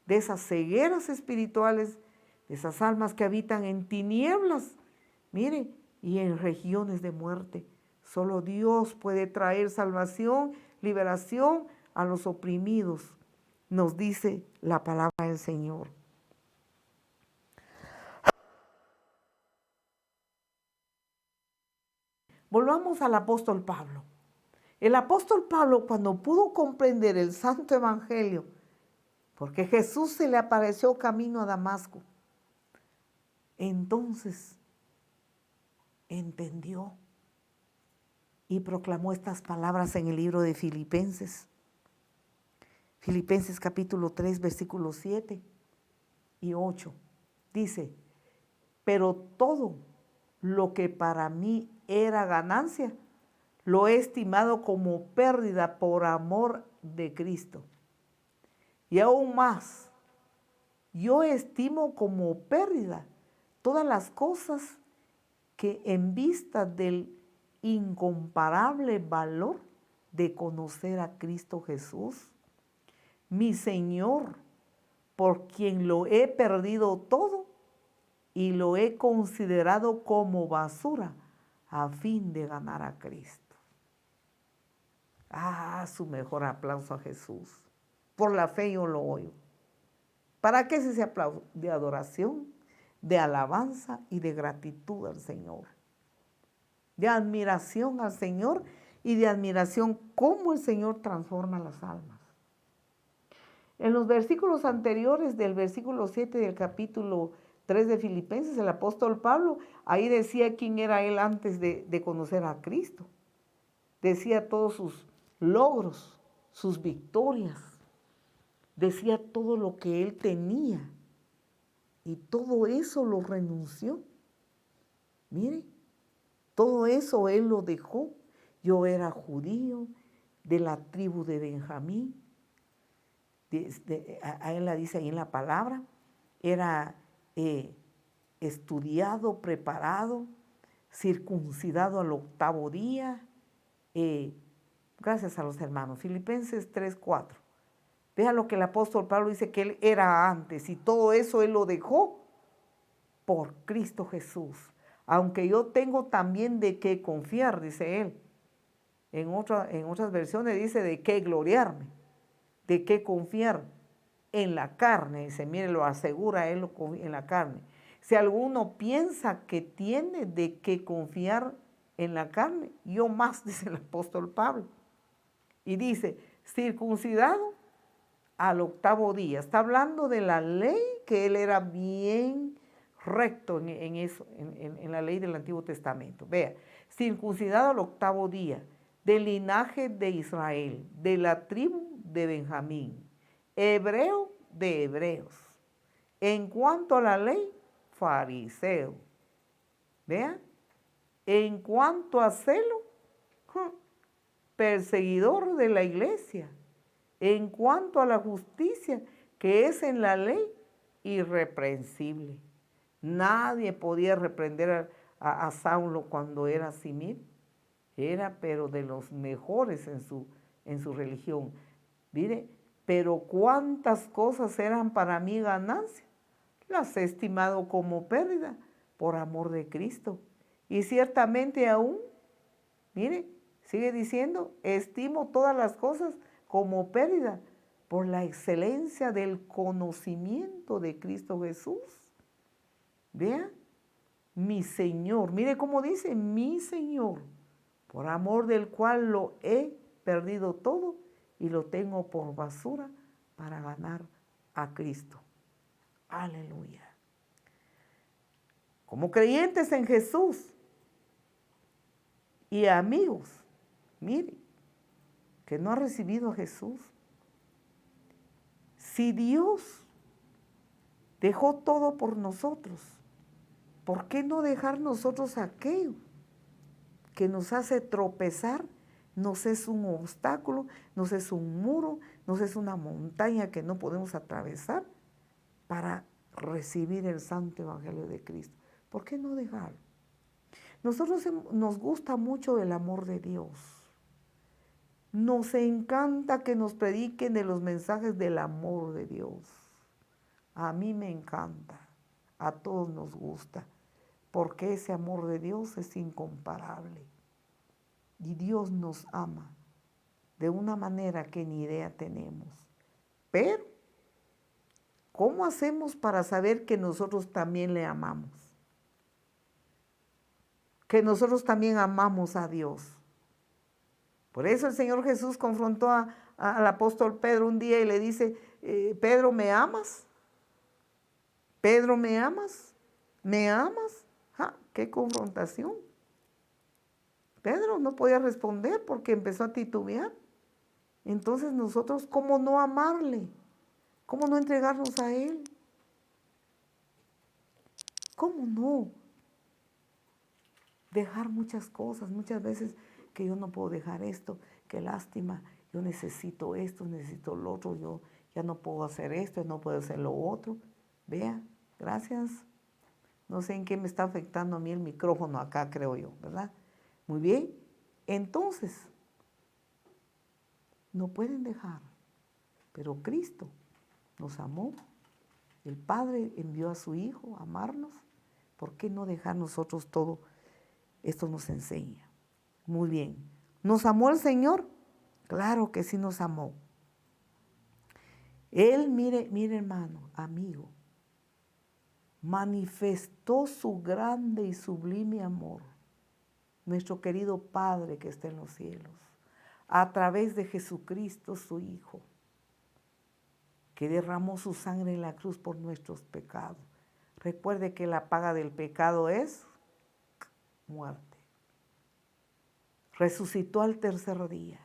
de esas cegueras espirituales, de esas almas que habitan en tinieblas, mire, y en regiones de muerte. Solo Dios puede traer salvación, liberación a los oprimidos, nos dice la palabra del Señor. Volvamos al apóstol Pablo. El apóstol Pablo, cuando pudo comprender el Santo Evangelio, porque Jesús se le apareció camino a Damasco, entonces entendió y proclamó estas palabras en el libro de Filipenses. Filipenses capítulo 3, versículos 7 y 8. Dice, pero todo lo que para mí era ganancia, lo he estimado como pérdida por amor de Cristo. Y aún más, yo estimo como pérdida todas las cosas que en vista del incomparable valor de conocer a Cristo Jesús, mi Señor, por quien lo he perdido todo y lo he considerado como basura a fin de ganar a Cristo. Ah, su mejor aplauso a Jesús. Por la fe yo lo oigo. ¿Para qué es ese aplauso? De adoración, de alabanza y de gratitud al Señor. De admiración al Señor y de admiración cómo el Señor transforma las almas. En los versículos anteriores del versículo 7 del capítulo 3 de Filipenses, el apóstol Pablo, ahí decía quién era él antes de conocer a Cristo. Decía todos sus logros, sus victorias. Decía todo lo que él tenía. Y todo eso lo renunció. Mire, todo eso él lo dejó. Yo era judío de la tribu de Benjamín. A él la dice ahí en la palabra. Era estudiado, preparado, circuncidado al 8º día, Gracias a los hermanos. Filipenses 3:4. Vea lo que el apóstol Pablo dice que él era antes y todo eso él lo dejó por Cristo Jesús. Aunque yo tengo también de qué confiar, dice él. En otras versiones dice de qué gloriarme, de qué confiar en la carne. Dice, mire, lo asegura él en la carne. Si alguno piensa que tiene de qué confiar en la carne, yo más, dice el apóstol Pablo. Y dice, circuncidado al 8º día. Está hablando de la ley, que él era bien recto en eso, en la ley del Antiguo Testamento. Vea, circuncidado al 8º día, del linaje de Israel, de la tribu de Benjamín, hebreo de hebreos. En cuanto a la ley, fariseo. Vea, en cuanto a celo, perseguidor de la iglesia. En cuanto a la justicia que es en la ley, irreprensible. Nadie podía reprender a Saulo cuando era simil. Era pero de los mejores en su religión. Mire, pero cuántas cosas eran para mí ganancia, las he estimado como pérdida por amor de Cristo. Y ciertamente aún, mire, sigue diciendo, estimo todas las cosas como pérdida por la excelencia del conocimiento de Cristo Jesús. Vea, mi Señor, mire cómo dice, mi Señor, por amor del cual lo he perdido todo y lo tengo por basura para ganar a Cristo. Aleluya. Como creyentes en Jesús y amigos, mire, que no ha recibido a Jesús. Si Dios dejó todo por nosotros, ¿por qué no dejar nosotros aquello que nos hace tropezar? Nos es un obstáculo, nos es un muro, nos es una montaña que no podemos atravesar para recibir el santo evangelio de Cristo. ¿Por qué no dejarlo? Nosotros nos gusta mucho el amor de Dios. Nos encanta que nos prediquen de los mensajes del amor de Dios. A mí me encanta, a todos nos gusta, porque ese amor de Dios es incomparable. Y Dios nos ama de una manera que ni idea tenemos. Pero, ¿cómo hacemos para saber que nosotros también le amamos? Que nosotros también amamos a Dios. Por eso el Señor Jesús confrontó al apóstol Pedro un día y le dice, Pedro, ¿me amas? Pedro, ¿me amas? ¿Me amas? ¡Ja! ¡Qué confrontación! Pedro no podía responder porque empezó a titubear. Entonces nosotros, ¿cómo no amarle? ¿Cómo no entregarnos a Él? ¿Cómo no dejar muchas cosas? Muchas veces que yo no puedo dejar esto, qué lástima, yo necesito esto, necesito lo otro, yo ya no puedo hacer esto, no puedo hacer lo otro. Vea, gracias. No sé en qué me está afectando a mí el micrófono acá, creo yo, ¿verdad? Muy bien. Entonces, no pueden dejar, pero Cristo nos amó. El Padre envió a su Hijo a amarnos. ¿Por qué no dejar nosotros todo? Esto nos enseña. Muy bien. ¿Nos amó el Señor? Claro que sí nos amó. Él, mire hermano, amigo, manifestó su grande y sublime amor, nuestro querido Padre que está en los cielos, a través de Jesucristo su Hijo, que derramó su sangre en la cruz por nuestros pecados. Recuerde que la paga del pecado es muerte. Resucitó al 3er día.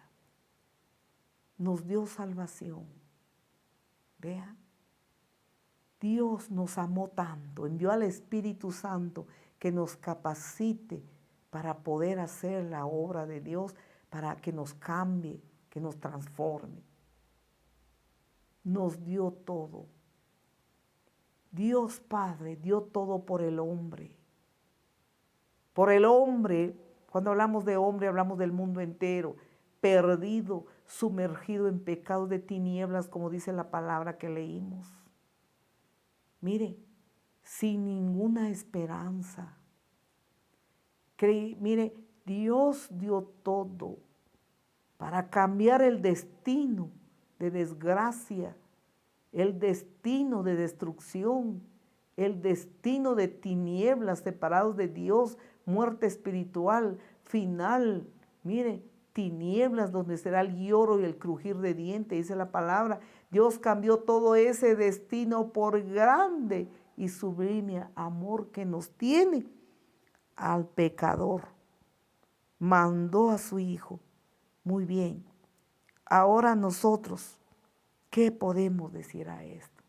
Nos dio salvación. Vea, Dios nos amó tanto, envió al Espíritu Santo que nos capacite para poder hacer la obra de Dios, para que nos cambie, que nos transforme. Nos dio todo. Dios Padre dio todo por el hombre. Por el hombre, cuando hablamos de hombre, hablamos del mundo entero. perdido, sumergido en pecados de tinieblas, como dice la palabra que leímos. Mire, sin ninguna esperanza. Mire, Dios dio todo para cambiar el destino de desgracia, el destino de destrucción, el destino de tinieblas, separados de Dios, muerte espiritual, final. Mire, tinieblas donde será el lloro y el crujir de dientes, dice la palabra. Dios cambió todo ese destino por grande y sublime amor que nos tiene al pecador. Mandó a su Hijo. Muy bien. Ahora nosotros, ¿qué podemos decir a esto?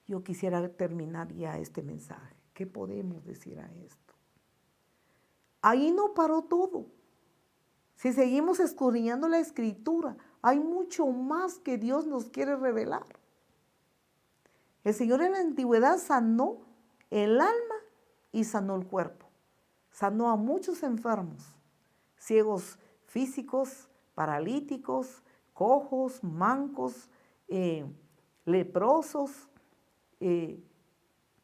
Yo quisiera terminar ya este mensaje. ¿Qué podemos decir a esto? Ahí no paró todo. Si seguimos escudriñando la Escritura, hay mucho más que Dios nos quiere revelar. El Señor en la antigüedad sanó el alma y sanó el cuerpo. Sanó a muchos enfermos, ciegos físicos, paralíticos, cojos, mancos, leprosos,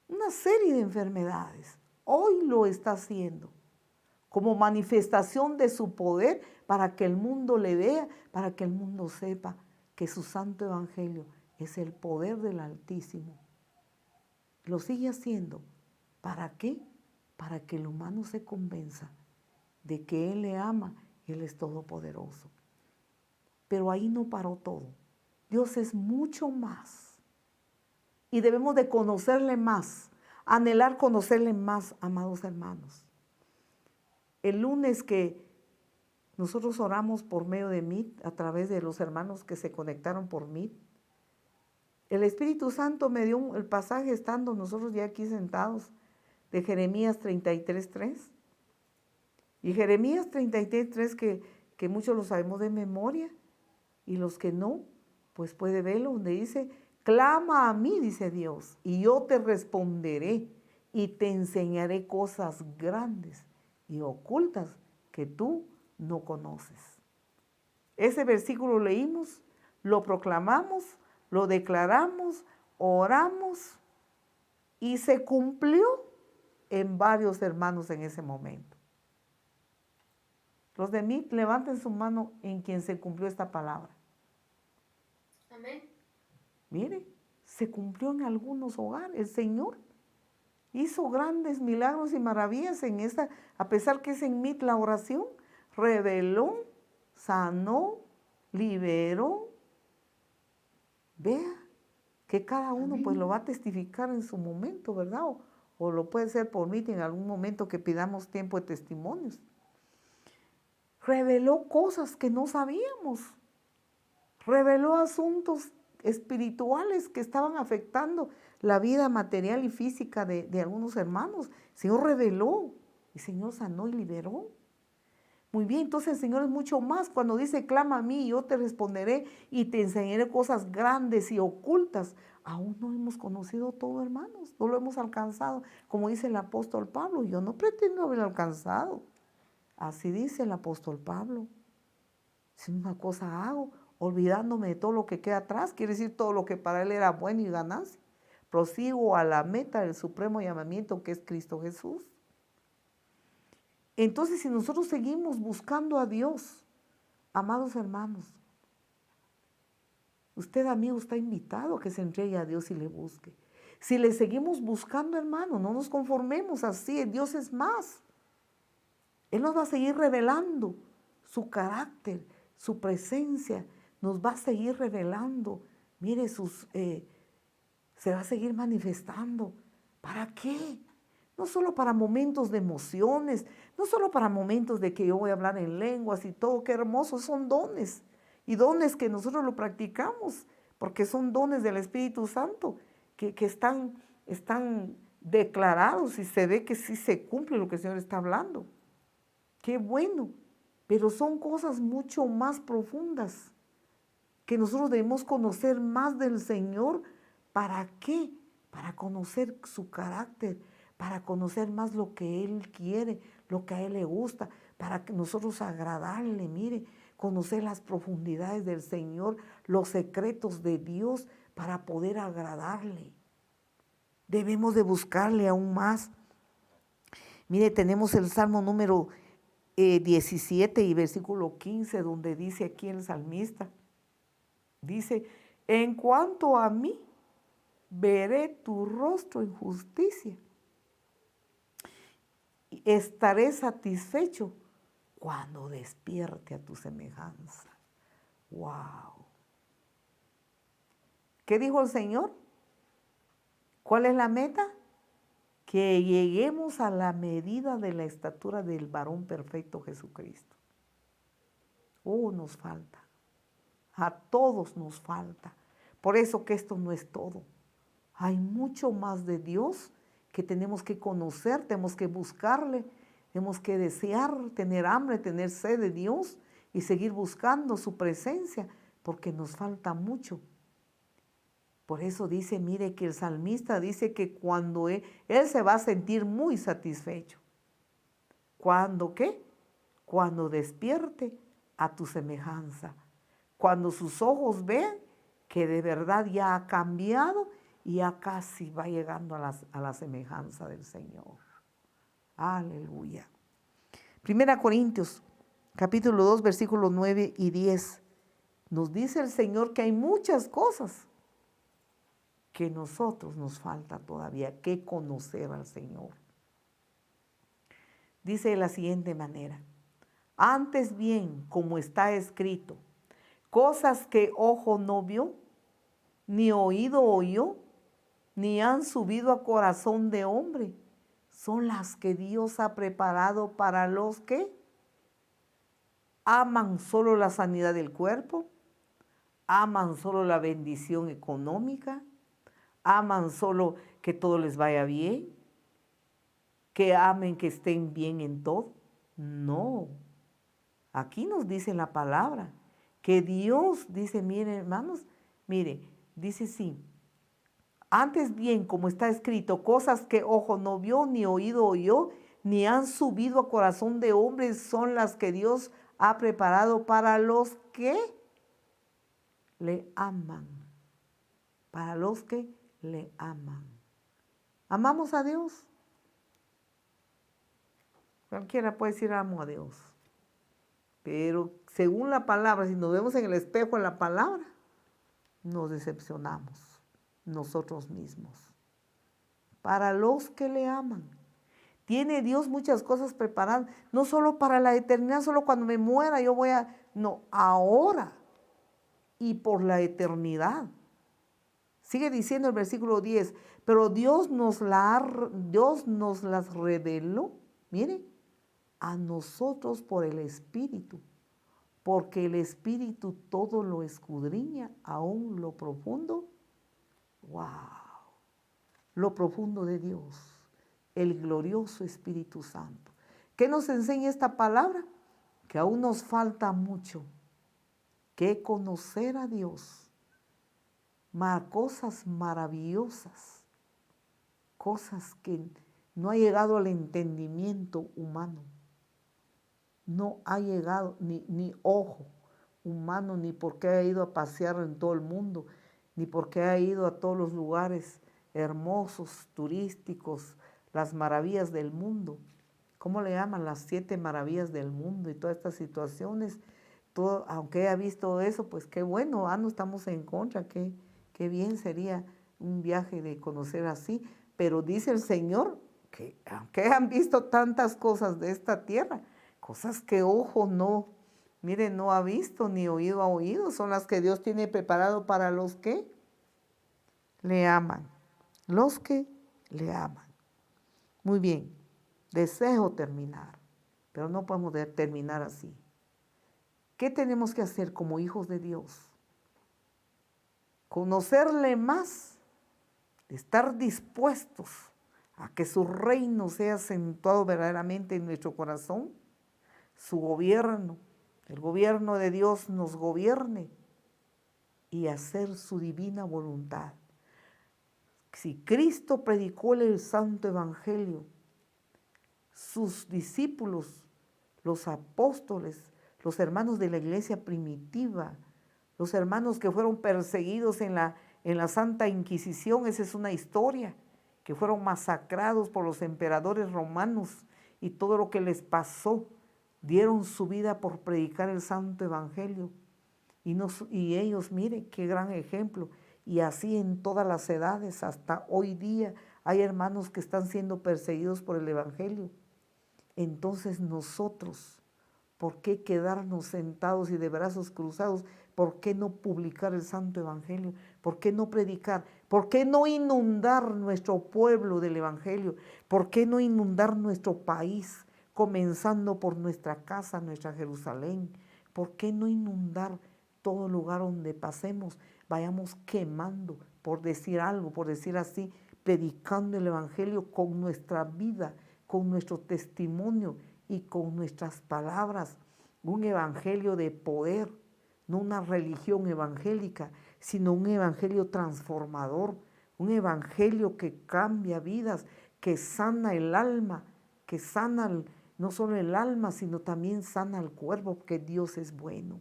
una serie de enfermedades. Hoy lo está haciendo como manifestación de su poder para que el mundo le vea, para que el mundo sepa que su santo evangelio es el poder del Altísimo. Lo sigue haciendo. ¿Para qué? Para que el humano se convenza de que Él le ama, Él es todopoderoso. Pero ahí no paró todo. Dios es mucho más. Y debemos de conocerle más, anhelar conocerle más, amados hermanos. El lunes que nosotros oramos por medio de Meet, a través de los hermanos que se conectaron por Meet, el Espíritu Santo me dio el pasaje estando nosotros ya aquí sentados, de Jeremías 33:3. Y Jeremías 33:3 que muchos lo sabemos de memoria, y los que no, pues puede verlo, donde dice, clama a mí, dice Dios, y yo te responderé y te enseñaré cosas grandes y ocultas que tú no conoces. Ese versículo leímos, lo proclamamos, lo declaramos, oramos y se cumplió en varios hermanos en ese momento. Los de mí, levanten su mano en quien se cumplió esta palabra. Amén. Mire, se cumplió en algunos hogares. El Señor hizo grandes milagros y maravillas en esta, a pesar que es en mí la oración, reveló, sanó, liberó. Vea que cada uno pues lo va a testificar en su momento, ¿verdad? O lo puede ser por mí en algún momento que pidamos tiempo de testimonios. Reveló cosas que no sabíamos. Reveló asuntos espirituales que estaban afectando la vida material y física de algunos hermanos. El Señor reveló, el Señor sanó y liberó. Muy bien, entonces el Señor es mucho más cuando dice, clama a mí, yo te responderé y te enseñaré cosas grandes y ocultas. Aún no hemos conocido todo, hermanos, no lo hemos alcanzado. Como dice el apóstol Pablo, yo no pretendo haberlo alcanzado. Así dice el apóstol Pablo. Si una cosa hago, olvidándome de todo lo que queda atrás, quiere decir todo lo que para él era bueno y ganancia. Prosigo a la meta del supremo llamamiento que es Cristo Jesús. Entonces, si nosotros seguimos buscando a Dios, amados hermanos, usted, amigo, está invitado a que se entregue a Dios y le busque. Si le seguimos buscando, hermano, no nos conformemos así, Dios es más. Él nos va a seguir revelando su carácter, su presencia, nos va a seguir revelando. Mire, se va a seguir manifestando. ¿Para qué? No solo para momentos de emociones, no solo para momentos de que yo voy a hablar en lenguas y todo, qué hermosos son dones. Y dones que nosotros lo practicamos, porque son dones del Espíritu Santo, que están declarados y se ve que sí se cumple lo que el Señor está hablando. Qué bueno, pero son cosas mucho más profundas que nosotros debemos conocer más del Señor. ¿Para qué? Para conocer su carácter, para conocer más lo que Él quiere, lo que a Él le gusta, para que nosotros agradarle, mire, conocer las profundidades del Señor, los secretos de Dios para poder agradarle. Debemos de buscarle aún más. Mire, tenemos el Salmo número 17 y versículo 15, donde dice aquí el salmista, dice, en cuanto a mí, veré tu rostro en justicia. Estaré satisfecho cuando despierte a tu semejanza. ¡Wow! ¿Qué dijo el Señor? ¿Cuál es la meta? Que lleguemos a la medida de la estatura del varón perfecto Jesucristo. Nos falta. A todos nos falta. Por eso que esto no es todo. Hay mucho más de Dios que tenemos que conocer, tenemos que buscarle, tenemos que desear, tener hambre, tener sed de Dios y seguir buscando su presencia, porque nos falta mucho. Por eso dice, mire que el salmista dice que cuando él se va a sentir muy satisfecho. ¿Cuándo qué? Cuando despierte a tu semejanza. Cuando sus ojos vean que de verdad ya ha cambiado y ya casi va llegando a la semejanza del Señor. Aleluya. 1 Corintios, capítulo 2, versículos 9 y 10. Nos dice el Señor que hay muchas cosas que nosotros nos falta todavía que conocer al Señor. Dice de la siguiente manera, antes bien, como está escrito, cosas que ojo no vio, ni oído oyó, ni han subido a corazón de hombre, son las que Dios ha preparado para los que aman solo la sanidad del cuerpo, aman solo la bendición económica, aman solo que todo les vaya bien, que amen que estén bien en todo. No, aquí nos dice la palabra que Dios dice, miren hermanos, mire, dice sí, antes bien, como está escrito, cosas que ojo no vio, ni oído oyó, ni han subido a corazón de hombres, son las que Dios ha preparado para los que le aman. Para los que le aman. ¿Amamos a Dios? Cualquiera puede decir amo a Dios. Pero según la palabra, si nos vemos en el espejo de la palabra, nos decepcionamos nosotros mismos. Para los que le aman. Tiene Dios muchas cosas preparadas, no solo para la eternidad, solo cuando me muera yo voy a... No, ahora y por la eternidad. Sigue diciendo el versículo 10, pero Dios nos las reveló, mire, a nosotros por el Espíritu, porque el Espíritu todo lo escudriña, aún lo profundo. ¡Wow! Lo profundo de Dios, el glorioso Espíritu Santo. ¿Qué nos enseña esta palabra? Que aún nos falta mucho que conocer a Dios. Cosas maravillosas, cosas que no ha llegado al entendimiento humano, no ha llegado ni ojo humano, ni porque ha ido a pasear en todo el mundo, ni porque ha ido a todos los lugares hermosos, turísticos, las maravillas del mundo. ¿Cómo le llaman? Las 7 maravillas del mundo y todas estas situaciones. Todo, aunque haya visto eso, pues qué bueno, no estamos en contra, qué bien sería un viaje de conocer así. Pero dice el Señor que aunque han visto tantas cosas de esta tierra, cosas que ojo no, mire, no ha visto ni oído ha oído, son las que Dios tiene preparado para los que le aman. Los que le aman. Muy bien, deseo terminar, pero no podemos terminar así. ¿Qué tenemos que hacer como hijos de Dios? Conocerle más, estar dispuestos a que su reino sea acentuado verdaderamente en nuestro corazón, su gobierno, el gobierno de Dios nos gobierne y hacer su divina voluntad. Si Cristo predicó el santo evangelio, sus discípulos, los apóstoles, los hermanos de la iglesia primitiva, los hermanos que fueron perseguidos en la Santa Inquisición, esa es una historia, que fueron masacrados por los emperadores romanos y todo lo que les pasó, dieron su vida por predicar el santo evangelio. Y ellos, mire, qué gran ejemplo. Y así en todas las edades, hasta hoy día, hay hermanos que están siendo perseguidos por el evangelio. Entonces nosotros, ¿por qué quedarnos sentados y de brazos cruzados? ¿Por qué no publicar el santo evangelio? ¿Por qué no predicar? ¿Por qué no inundar nuestro pueblo del evangelio? ¿Por qué no inundar nuestro país, comenzando por nuestra casa, nuestra Jerusalén? ¿Por qué no inundar todo lugar donde pasemos? Vayamos quemando, por decir algo, por decir así, predicando el evangelio con nuestra vida, con nuestro testimonio y con nuestras palabras. Un evangelio de poder, no una religión evangélica, sino un evangelio transformador, un evangelio que cambia vidas, que sana el alma, que sana no solo el alma, sino también sana el cuerpo, porque Dios es bueno.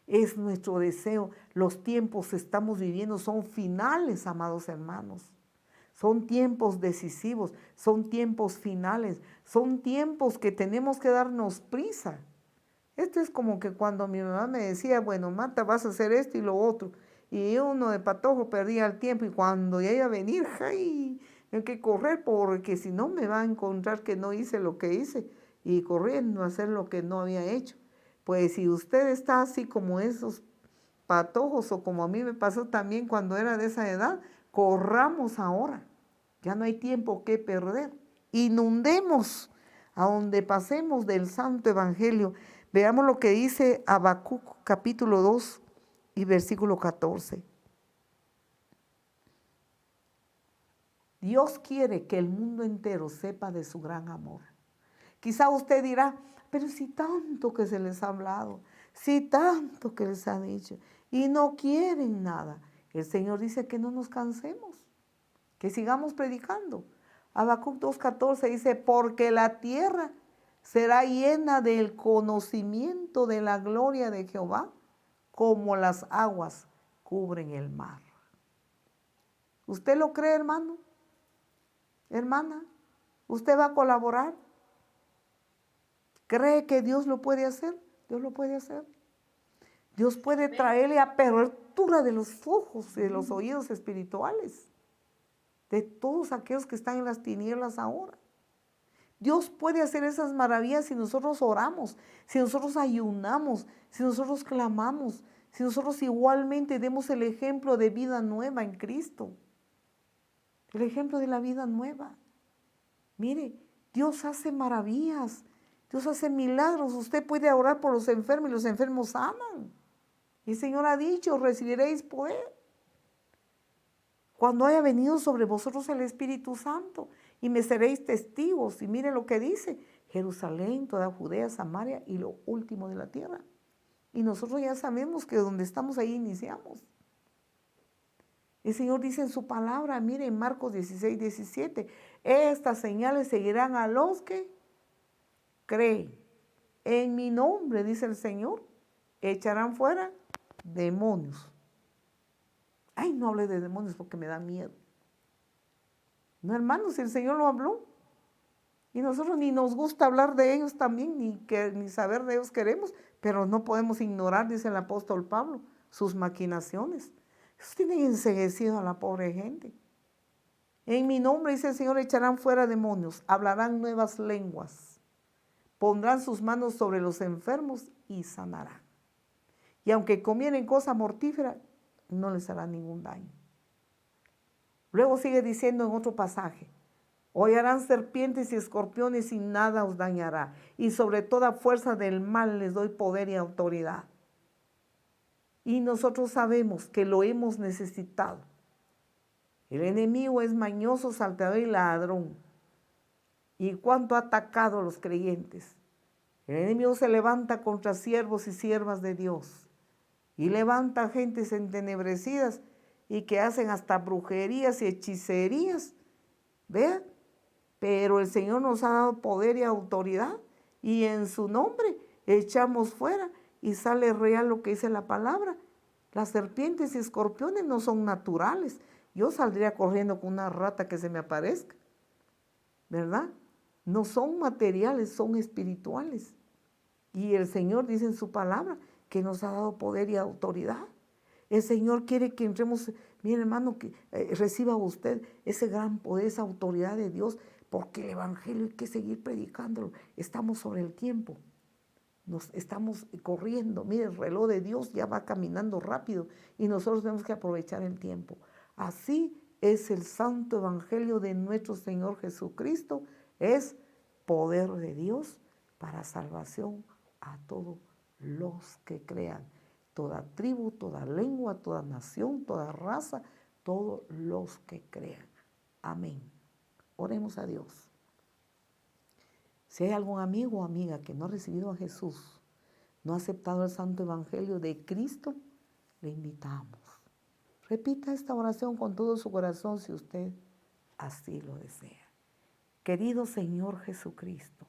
Es nuestro deseo. Los tiempos que estamos viviendo son finales, amados hermanos. Son tiempos decisivos, son tiempos finales, son tiempos que tenemos que darnos prisa. Esto es como que cuando mi mamá me decía, bueno, Marta, vas a hacer esto y lo otro. Y uno de patojo perdía el tiempo y cuando ya iba a venir, ¡ay! Hay que correr porque si no me va a encontrar que no hice lo que hice y corriendo a hacer lo que no había hecho. Pues si usted está así como esos patojos o como a mí me pasó también cuando era de esa edad, corramos ahora. Ya no hay tiempo que perder. Inundemos a donde pasemos del santo evangelio. Veamos lo que dice Habacuc capítulo 2 y versículo 14. Dios quiere que el mundo entero sepa de su gran amor. Quizá usted dirá, pero si tanto que se les ha hablado, si tanto que les ha dicho, y no quieren nada. El Señor dice que no nos cansemos, que sigamos predicando. Habacuc 2:14 dice, porque la tierra será llena del conocimiento de la gloria de Jehová, como las aguas cubren el mar. ¿Usted lo cree, hermano? Hermana, ¿usted va a colaborar? ¿Cree que Dios lo puede hacer? Dios lo puede hacer. Dios puede traerle apertura de los ojos y de los oídos espirituales de todos aquellos que están en las tinieblas ahora. Dios puede hacer esas maravillas si nosotros oramos, si nosotros ayunamos, si nosotros clamamos, si nosotros igualmente demos el ejemplo de vida nueva en Cristo. El ejemplo de la vida nueva. Mire, Dios hace maravillas, Dios hace milagros. Usted puede orar por los enfermos y los enfermos sanan. Y el Señor ha dicho, recibiréis poder cuando haya venido sobre vosotros el Espíritu Santo, y me seréis testigos. Y mire lo que dice, Jerusalén, toda Judea, Samaria y lo último de la tierra. Y nosotros ya sabemos que donde estamos ahí iniciamos. El Señor dice en su palabra, mire en Marcos 16:17, estas señales seguirán a los que creen. En mi nombre, dice el Señor, echarán fuera demonios. Ay, no hable de demonios porque me da miedo. No, hermanos, el Señor lo habló. Y nosotros ni nos gusta hablar de ellos también, ni saber de ellos queremos, pero no podemos ignorar, dice el apóstol Pablo, sus maquinaciones. Ellos tienen enceguecido a la pobre gente. En mi nombre, dice el Señor, echarán fuera demonios, hablarán nuevas lenguas, pondrán sus manos sobre los enfermos y sanarán. Y aunque comieren cosa mortífera, no les hará ningún daño. Luego sigue diciendo en otro pasaje, hollarán serpientes y escorpiones y nada os dañará, y sobre toda fuerza del mal les doy poder y autoridad. Y nosotros sabemos que lo hemos necesitado. El enemigo es mañoso, salteador y ladrón. ¿Y cuánto ha atacado a los creyentes? El enemigo se levanta contra siervos y siervas de Dios. Y levanta gentes entenebrecidas y que hacen hasta brujerías y hechicerías. Vean, pero el Señor nos ha dado poder y autoridad y en su nombre echamos fuera y sale real lo que dice la palabra. Las serpientes y escorpiones no son naturales. Yo saldría corriendo con una rata que se me aparezca, ¿verdad? No son materiales, son espirituales. Y el Señor dice en su palabra que nos ha dado poder y autoridad. El Señor quiere que entremos, mire hermano, que reciba usted ese gran poder, esa autoridad de Dios, porque el Evangelio hay que seguir predicándolo. Estamos sobre el tiempo, nos estamos corriendo. Mire, el reloj de Dios ya va caminando rápido y nosotros tenemos que aprovechar el tiempo. Así es el santo Evangelio de nuestro Señor Jesucristo, es poder de Dios para salvación a todos los que crean. Toda tribu, toda lengua, toda nación, toda raza, todos los que crean. Amén. Oremos a Dios. Si hay algún amigo o amiga que no ha recibido a Jesús, no ha aceptado el santo evangelio de Cristo, le invitamos. Repita esta oración con todo su corazón si usted así lo desea. Querido Señor Jesucristo,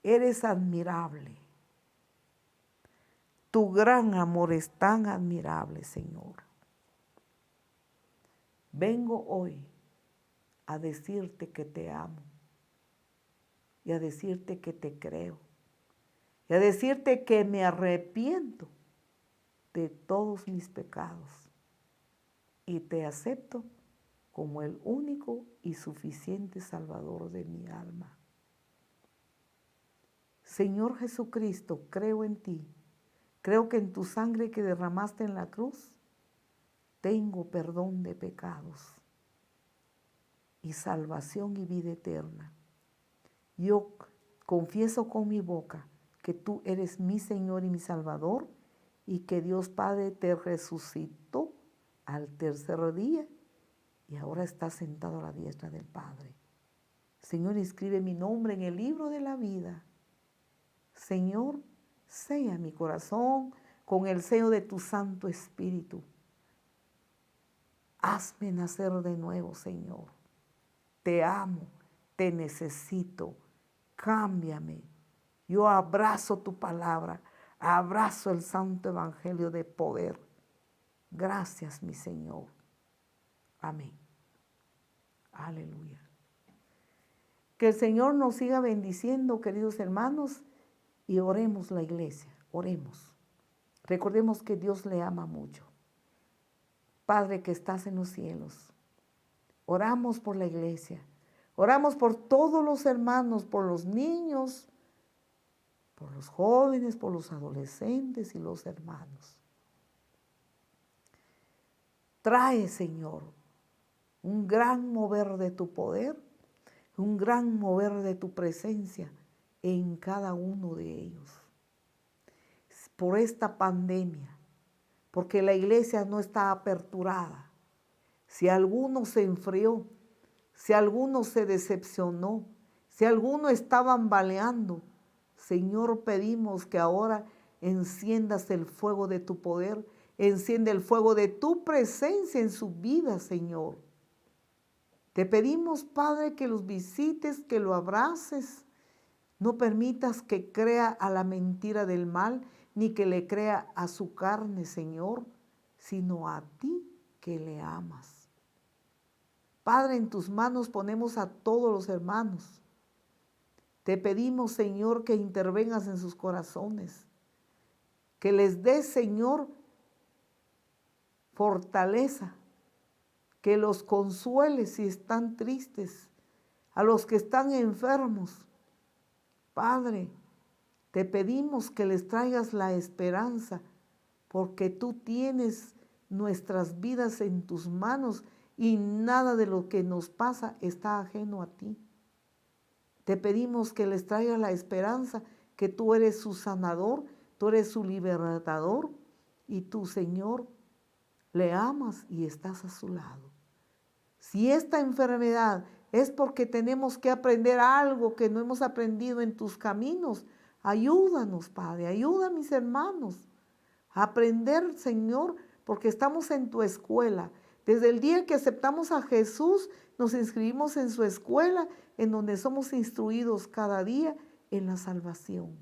eres admirable. Tu gran amor es tan admirable, Señor. Vengo hoy a decirte que te amo y a decirte que te creo y a decirte que me arrepiento de todos mis pecados y te acepto como el único y suficiente Salvador de mi alma. Señor Jesucristo, creo en ti. Creo que en tu sangre que derramaste en la cruz, tengo perdón de pecados y salvación y vida eterna. Yo confieso con mi boca que tú eres mi Señor y mi Salvador y que Dios Padre te resucitó al tercer día y ahora estás sentado a la diestra del Padre. Señor, escribe mi nombre en el libro de la vida. Señor, sella mi corazón con el sello de tu Santo Espíritu. Hazme nacer de nuevo, Señor. Te amo, te necesito. Cámbiame. Yo abrazo tu palabra, abrazo el santo evangelio de poder. Gracias, mi Señor. Amén. Aleluya. Que el Señor nos siga bendiciendo, queridos hermanos, y oremos la iglesia, oremos. Recordemos que Dios le ama mucho. Padre que estás en los cielos, oramos por la iglesia, oramos por todos los hermanos, por los niños, por los jóvenes, por los adolescentes y los hermanos. Trae, Señor, un gran mover de tu poder, un gran mover de tu presencia en cada uno de ellos. Por esta pandemia, porque la iglesia no está aperturada. Si alguno se enfrió, si alguno se decepcionó, si alguno está bamboleando, Señor, pedimos que ahora enciendas el fuego de tu poder, enciende el fuego de tu presencia en su vida, Señor. Te pedimos, Padre, que los visites, que lo abraces. No permitas que crea a la mentira del mal, ni que le crea a su carne, Señor, sino a ti que le amas. Padre, en tus manos ponemos a todos los hermanos. Te pedimos, Señor, que intervengas en sus corazones, que les des, Señor, fortaleza, que los consueles si están tristes, a los que están enfermos. Padre, te pedimos que les traigas la esperanza, porque tú tienes nuestras vidas en tus manos y nada de lo que nos pasa está ajeno a ti. Te pedimos que les traigas la esperanza, que tú eres su sanador, tú eres su libertador y tú, Señor, le amas y estás a su lado. Si esta enfermedad es porque tenemos que aprender algo que no hemos aprendido en tus caminos, ayúdanos, Padre, ayuda a mis hermanos a aprender, Señor, porque estamos en tu escuela. Desde el día que aceptamos a Jesús, nos inscribimos en su escuela, en donde somos instruidos cada día en la salvación.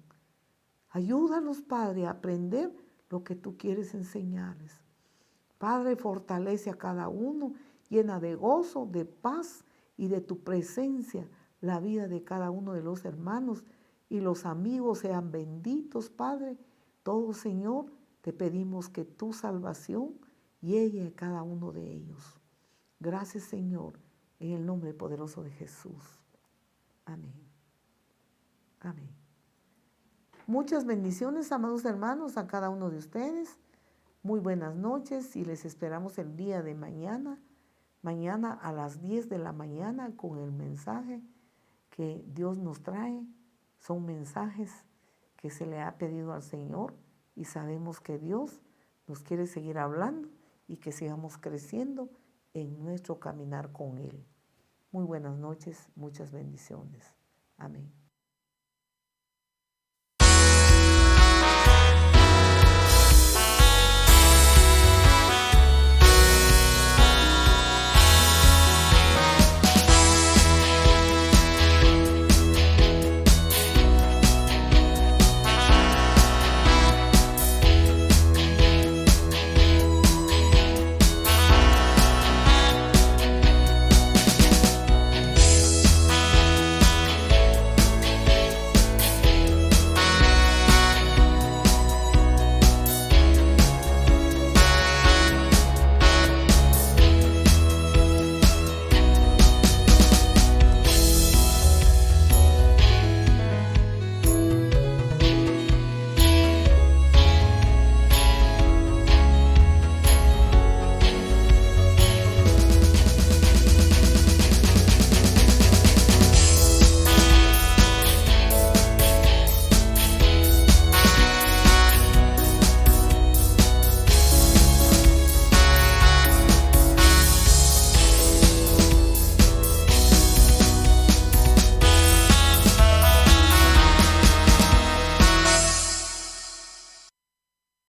Ayúdanos, Padre, a aprender lo que tú quieres enseñarles. Padre, fortalece a cada uno, llena de gozo, de paz y de tu presencia la vida de cada uno de los hermanos, y los amigos sean benditos, Padre. Todo, Señor, te pedimos que tu salvación llegue a cada uno de ellos. Gracias, Señor, en el nombre poderoso de Jesús. Amén. Amén. Muchas bendiciones, amados hermanos, a cada uno de ustedes. Muy buenas noches y les esperamos el día de mañana. Mañana a las 10 de la mañana con el mensaje que Dios nos trae. Son mensajes que se le ha pedido al Señor y sabemos que Dios nos quiere seguir hablando y que sigamos creciendo en nuestro caminar con Él. Muy buenas noches, muchas bendiciones. Amén.